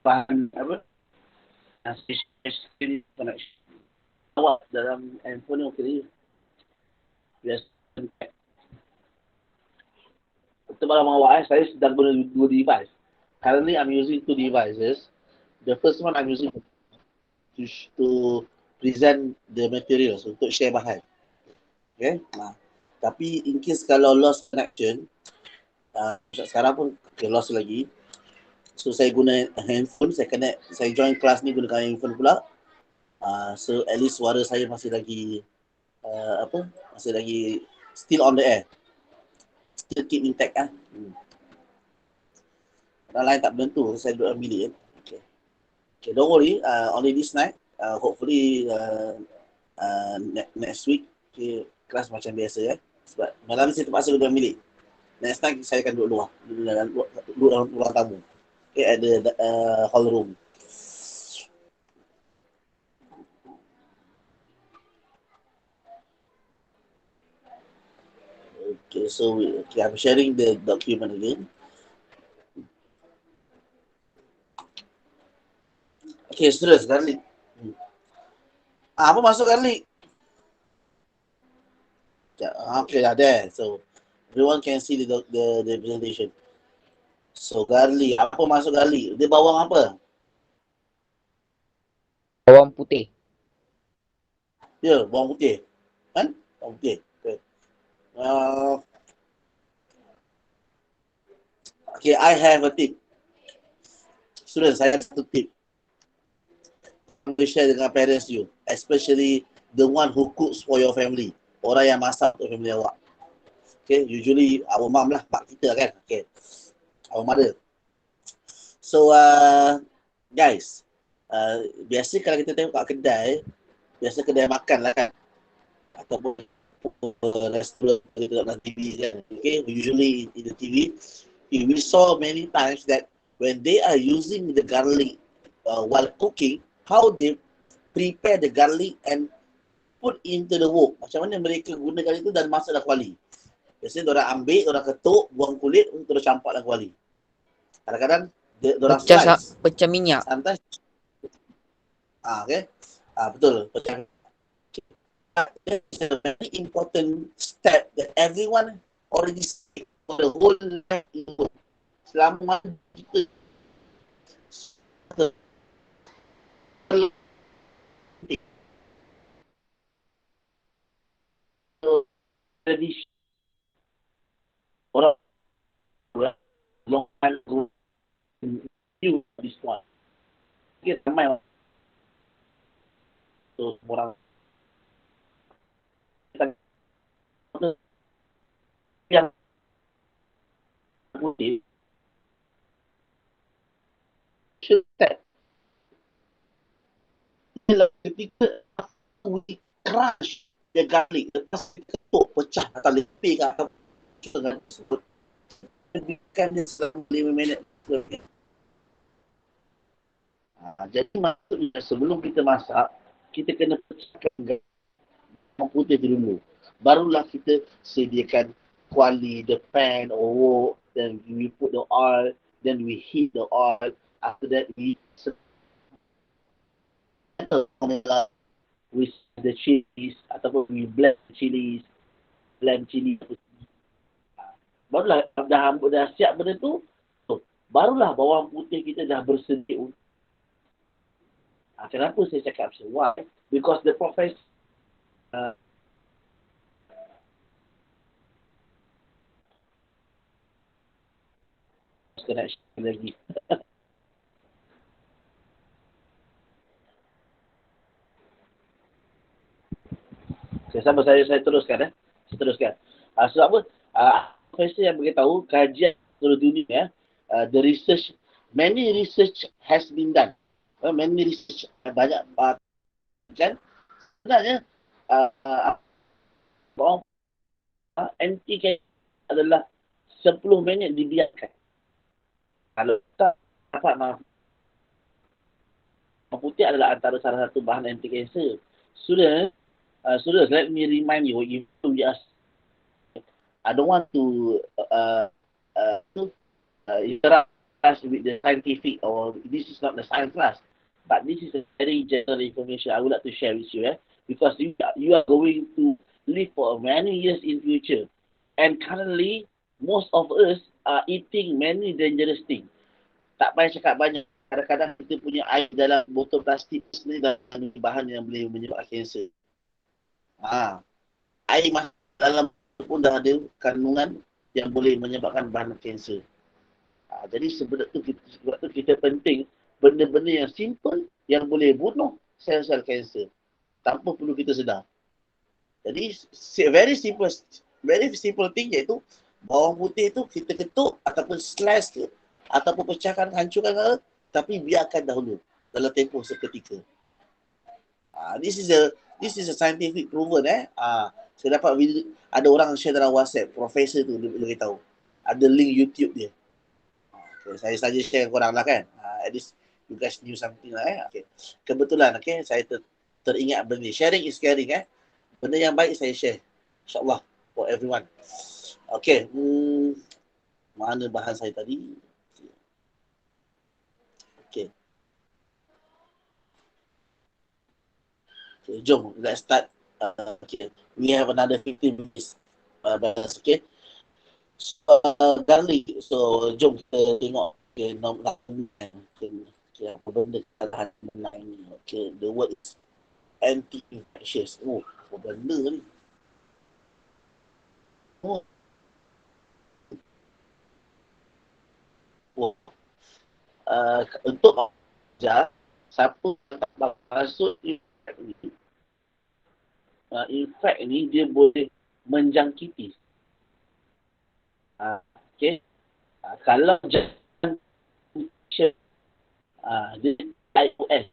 bahan apa? Sistem connection. Awak dalam handphone ni okey. Biasa. Untuk malam awak, saya sedang guna dua device. Currently, I'm using two devices. The first one I'm using to present the materials untuk share bahan. Okay? Tapi in case kalau lost connection, sekarang pun lost lagi. So saya guna handphone, saya join kelas ni gunakan handphone pula. So at least suara saya masih lagi masih lagi still on the air. Still keep intact . Orang lain tak menentu, saya duduk dalam bilik . Okay, don't worry, only this night, hopefully next week, okay, kelas macam biasa . Sebab malam ni saya terpaksa duduk dalam bilik. Next time saya akan duduk luar, duduk dalam ruang tamu. Okay, at the hall room. Okay, so I'm sharing the document again. Okay, terus garlic. Apa masuk garlic? Okay, there. So everyone can see the presentation. So garlic, apa masuk garlic? Dia bawang apa? Bawang putih. Ya, bawang putih. Kan? Bawang putih. Okay. Okay, I have a tip. Students, saya ada satu tip. To share dengan parents you, especially the one who cooks for your family. Orang yang masak untuk family awak. Okay, usually our mom lah, mak kita kan. Okay, our mother. So, guys, biasa kalau kita tengok kat kedai, biasa kedai makan lah kan. Ataupun restoran kita tengok dalam TV kan. Okay, usually in the TV, we saw many times that when they are using the garlic while cooking, how they prepare the garlic and put into the wok. Macam mana mereka gunakan itu dan masak dalam kuali. Biasanya diorang ambil, diorang ketuk, buang kulit, terus campak dalam kuali. Kadang-kadang diorang slice. Pecah minyak. Sometimes. Okay. Betul. Pecah. It's a very important step that everyone already see for the whole life. Selama kita tradisi orang long time ago you this one kita ramai tu orang yang putih step ketika we crush the garlic lepas ketuk pecah atau lepih ke atau kita sebut biarkan dia selama 5 minit. Jadi maksudnya sebelum kita masak, kita kena pecahkan bawang putih dulu. Barulah kita sediakan kuali, the pan or wok, then we put the oil, then we heat the oil. After that, we with the cheese ataupun we blend chilies, blend chili. Barulah dah siap benda tu, barulah bawang putih kita dah bersedia. Kenapa saya cakap so? Why? Because the process connection lagi. Saya teruskan. Saya teruskan. Sebab apa? Profesor yang beritahu kajian seluruh dunia, the research, many research has been done. Many research, banyak kan? Sebenarnya, bawang anti adalah 10 minit dibiarkan. Kalau tak dapat bawang putih adalah antara salah satu bahan anti-cancer. Students, let me remind you, if you just, I don't want to interrupt us with the scientific, or this is not the science class, but this is a very general information I would like to share with you, because you are going to live for many years in future, and currently most of us are eating many dangerous things. Tak payah cakap banyak. Kadang-kadang kita punya air dalam botol plastik ni dah bahan yang boleh menyebabkan kanser. Air masuk dalam pun dah ada kandungan yang boleh menyebabkan bahan kanser. Jadi sebab tu kita penting benda-benda yang simple yang boleh bunuh sel-sel kanser tanpa perlu kita sedar. Jadi very simple thing iaitu bawang putih tu kita ketuk ataupun slice ke ataupun pecahkan, hancurkan ke, tapi biarkan dahulu dalam tempoh seketika. This is a scientific proven. Saya dapat video, ada orang share dalam WhatsApp, profesor tu dia beritahu. Ada link YouTube dia. Okay, saya saja share korang lah kan. At least you guys knew something lah. Okay. Kebetulan saya teringat benda ni. Sharing is caring. Benda yang baik saya share. InsyaAllah for everyone. Okay. Mana bahan saya tadi? Okay. Okay, jom, let's start. Okay. We have another 15 minutes. Okay. Garlic. So, jom kita tengok. Okay, nombor okay, apa benda kesalahan menang ni. Okay, the word is anti-infectious. Apa benda ni? Untuk ajar, siapa tak masuk infect ni, dia boleh menjangkiti. Okay. Kalau jangan dia IOS.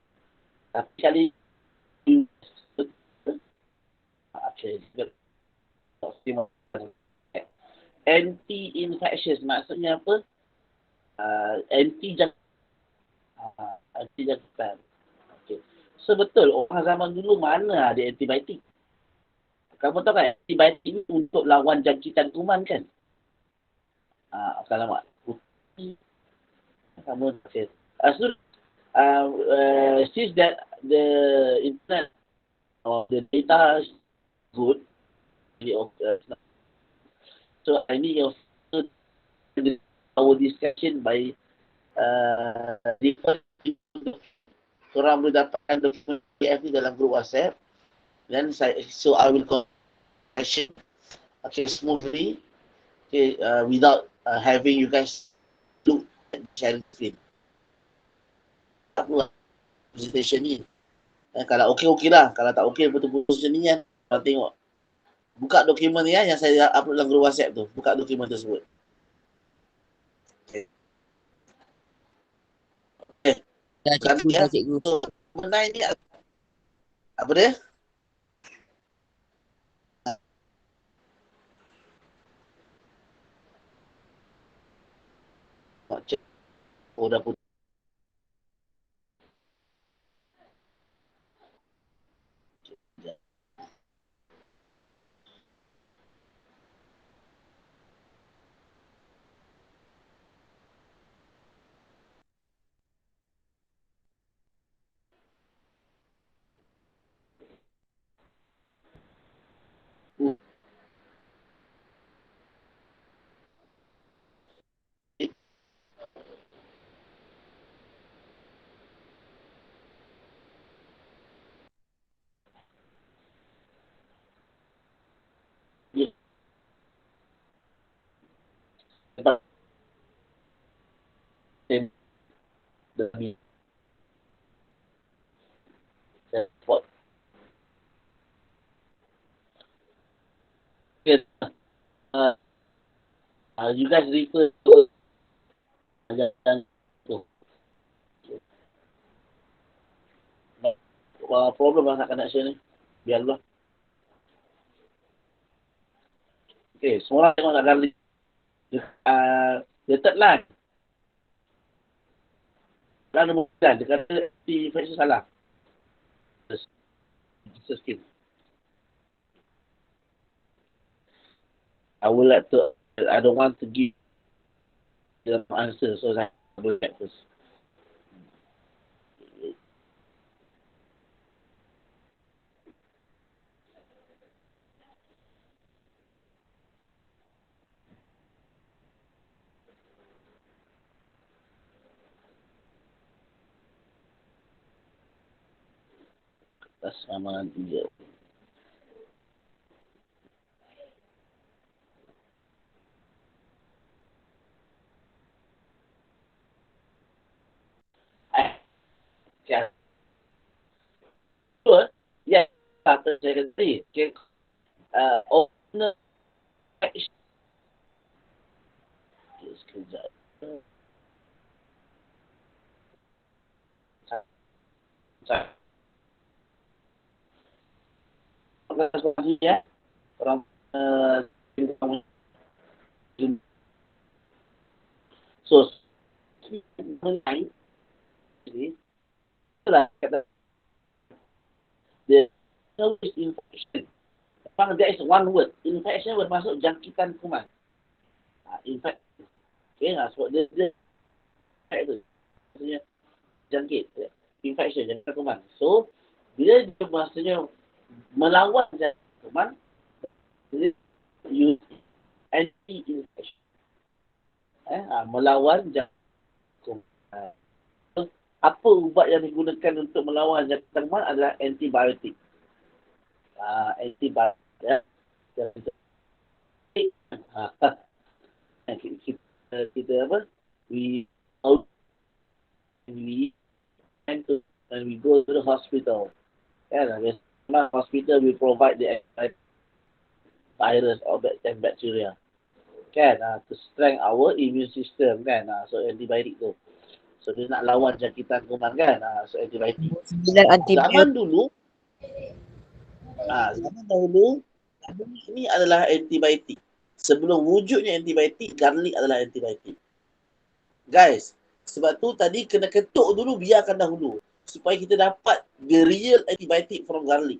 Tapi kali anti-infectious maksudnya apa? Anti-jangkitan. Okay. So betul, orang zaman dulu mana ada antibiotik? Kamu tahu kan, antibiotik ni untuk lawan jangkitan kuman kan? Kalau kamu okay. Since that the internet or the data is good, so I need your our discussion by different people. Korang boleh dapatkan dokumen PDF ni dalam grup WhatsApp. Then so I will question smoothly, without having you guys look at the sharing screen. Apa presentation ni? Kalau okey lah. Kalau tak okey betul-betul macam ni kan. Korang tengok. Buka dokumen ni yang saya upload dalam grup WhatsApp tu. Buka dokumen tersebut. Dah cikgu. Mengenai ni apa dia? Dah putih. demi support. Okay. You guys refer to ajaran tu. Problem lah nak connection ni. Biarlah. Okay, semua orang tengok kat dalam dia third line. Line nombor 9. Dia kata si infection salah. Skill. I would like to, I don't want to give the answer, so I will back first. Atas nama dia. Ya. Betul? Ya. Kata saya tadi. Okay. Owner action. Sekejap. Ya. Orang so mengenai ini adalah kata the service infection. Memang there is one word. Infection bermaksud jangkitan kuman. Infect. Okay, sebab dia itu maksudnya jangkit. Infection, jangkitan kuman. So, bila dia maksudnya melawan jangkitan kuman, dia use anti-infection. Melawan jangkitan kuman. Apa ubat yang digunakan untuk melawan jangkitan kuman adalah antibiotik. Antibiotik. Kita apa? We and we go to the hospital. Hospital we provide the virus or bacteria. Kan? To strengthen our immune system kan? So antibiotik tu. So dia nak lawan jangkitan kuman kan? So antibiotik. Zaman dulu ini adalah antibiotik. Sebelum wujudnya antibiotik, garlic adalah antibiotik. Guys, sebab tu tadi kena ketuk dulu, biarkan dahulu. Supaya kita dapat the real antibiotic from garlic.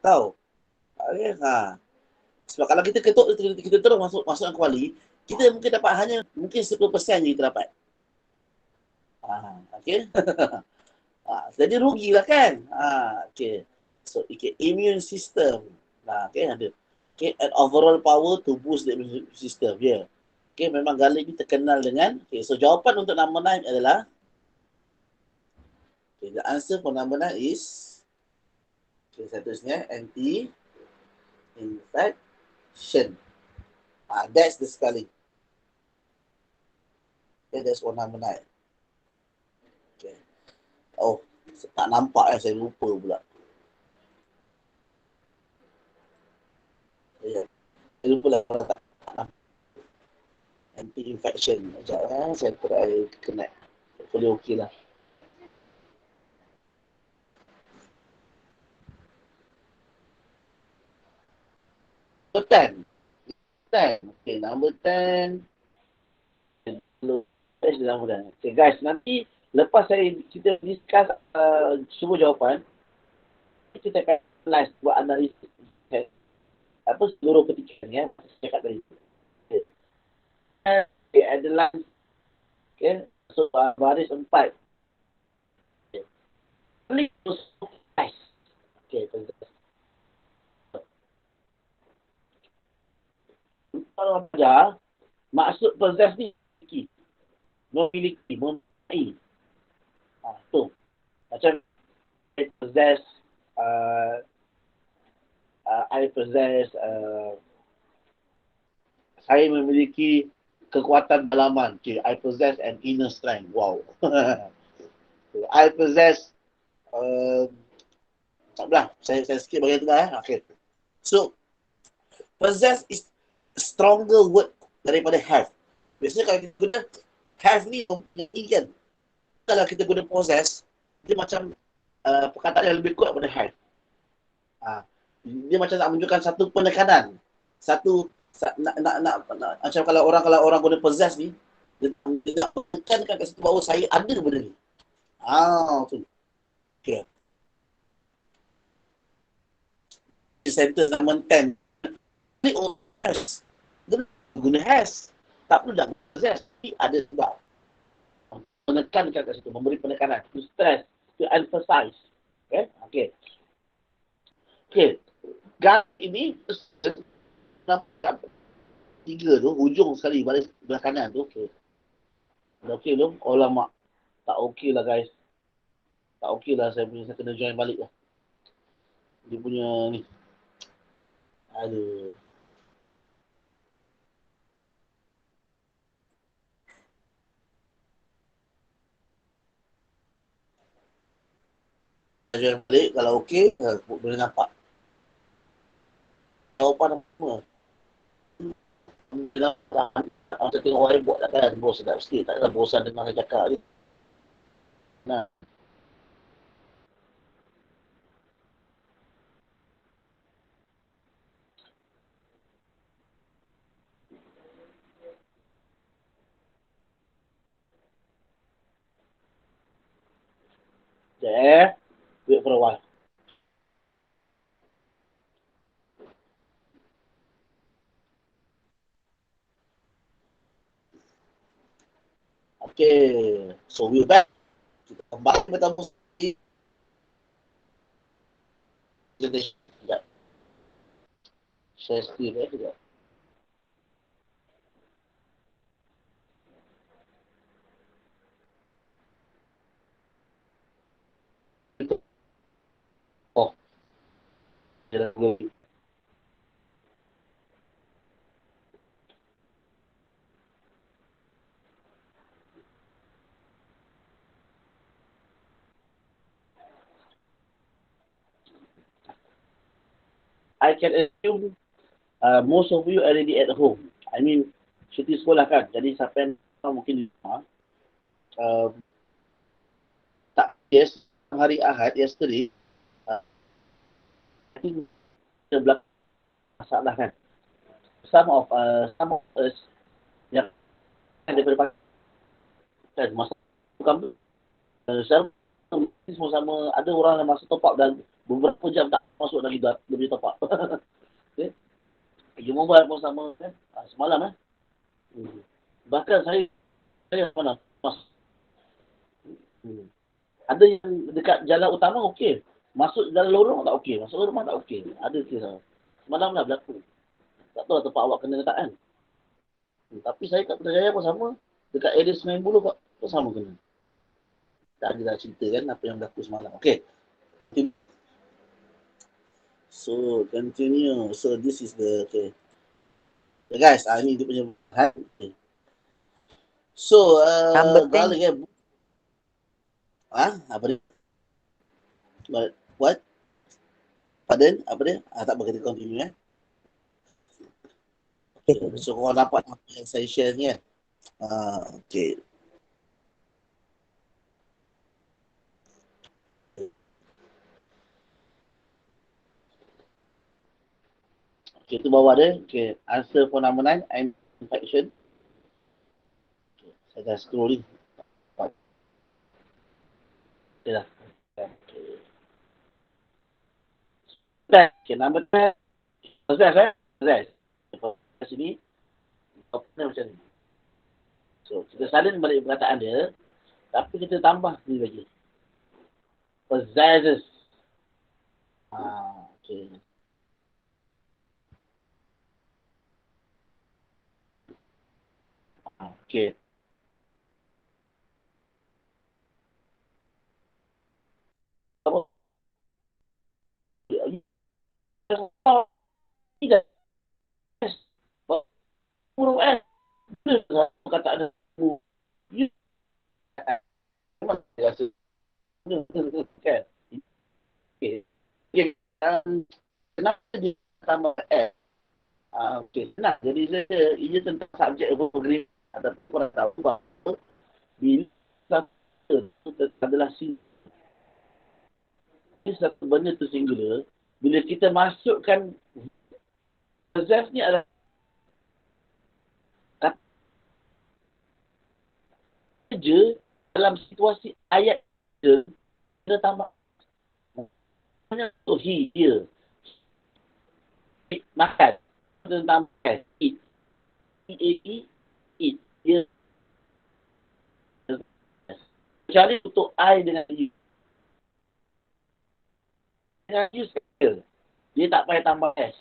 Tahu? Okay, sebab kalau kita ketuk, kita terus masukkan kuali, kita mungkin dapat hanya mungkin 10% je kita dapat. Okay? Jadi rugilah kan? Okay. So, immune system. Okay, ada. Okay, and overall power to boost the immune system. Yeah. Okay, memang garlic ni terkenal dengan. Okay, so jawapan untuk number 9 adalah. Okay, the answer for number 9 is. Okay, seterusnya anti-infection. That's the spelling. Okay, that's for number 9. Okay. Oh, tak nampak saya lupa pula. Ya, saya lupa lah. Anti-infection. Sekejap saya try connect. Boleh okey lah. Number 10. Okay, number 10. Okay guys, nanti lepas kita discuss semua jawapan, kita akan analyze, buat analisis apa seluruh petikan ya, cakap tadi. Okay, analyze. Okay, so baris 4. Okay. Okay, kalau belajar, maksud possess ni memiliki, mempunyai. Tu. Macam I possess, saya memiliki kekuatan dalaman. Okay, I possess an inner strength. Wow. I possess taklah, saya skip bagian tu lah. Okay. So, possess is stronger word daripada have. Biasanya kalau kita guna have ni mempunyai kan. Kalau kita guna possess, dia macam perkataan yang lebih kuat daripada have. Dia macam nak menunjukkan satu penekanan. Satu nak macam kalau orang guna possess ni, dia nak menekankan kat situ bahawa saya ada benda ni. Tu. Okay. Sentence number 10. Ni has. Dia guna has. Tak perlu dah guna possess. Tapi ada sebab. Menekankan kat situ. Memberi penekanan. To stress. To emphasize. Okay. Okay. Okay. Gang ini nampak 3 tu. Hujung sekali. Balik belah kanan tu. Okay. Dah okay belum? Oh lama. Tak okay lah guys. Tak okay lah. Saya kena join balik lah. Dia punya ni. Aduh. Join balik. Kalau okey, boleh nampak. Jawapan apa? Kita tengok orang buat kan. Bos sedap sikit. Tak adalah bosan dengar saya cakap ni. Nah. There. Wait for a while. Okay. So we're back. Kita kembali bertemu lagi. Sekejap. Share screen sekejap. Oh. Dia dah boleh. I can assume most of you already at home. I mean, cuti sekolah kan. Jadi siapa yang mungkin di rumah. Tak, yes. Hari Ahad, yesterday, I think kita belakang masalah kan. Some of us yang daripada kan masa bukan saya semua sama ada orang yang masuk top up dan beberapa jam tak masuk lagi lebih top up. Okay. Pergi mobile pun sama kan. Semalam bahkan saya mana ada yang dekat jalan utama okey. Masuk jalan lorong tak okey. Masuk rumah tak okey. Ada kes semalam lah berlaku. Tak tahu tempat awak kena tak kan. Tapi saya kat Putrajaya pun sama. Dekat area Semen Buloh pun sama kena. Tak ada dah cerita kan apa yang berlaku semalam. Okay. So, continue. So, this is the, okay. Okay guys, ini dia punya okay. So, garlic apa dia? What? Pardon? Apa dia? Tak apa, kita continue So, korang dapat apa yang saya share ni kan? Okay. Okay, itu bawah dia. Okay, answer for number 9, infection. Okay, saya dah scrolling. Okay lah. Okay, number 10. Possess. Sini. Apa macam ni. So, kita salin balik perkataan dia. Tapi kita tambah ni lagi. Possesses. Okay. Okay. Apa? Huruf S. Kan? Okay. Okay. Kenapa dia tambah S? Okay. Senang. Jadi ia tentang subjek program ataupun korang tahu bahawa bila satu adalah satu benda tu singular, bila kita masukkan possess ni adalah kerja dalam situasi ayat kita tambah untuk he, dia. Makan. Kita tambah eat. E-A-E, eat. Dia. Kecuali untuk I dengan you. Dengan you sekali. Dia tak payah tambah S.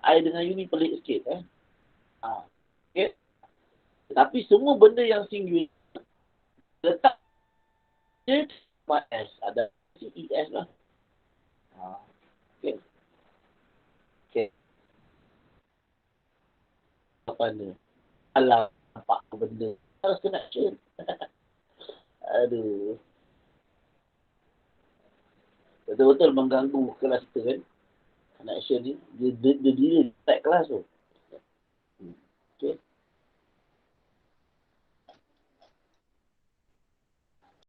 I dengan you ni pelik sikit. Okay. Tapi semua benda yang singular letak dia tambah S. Ada C-E-S lah. Okay. Okay. Apa ni? Alah, nampak benda. Harus kena action. Aduh. Betul-betul mengganggu kelas kita kan. Kena action ni. Dia diri tak kelas tu.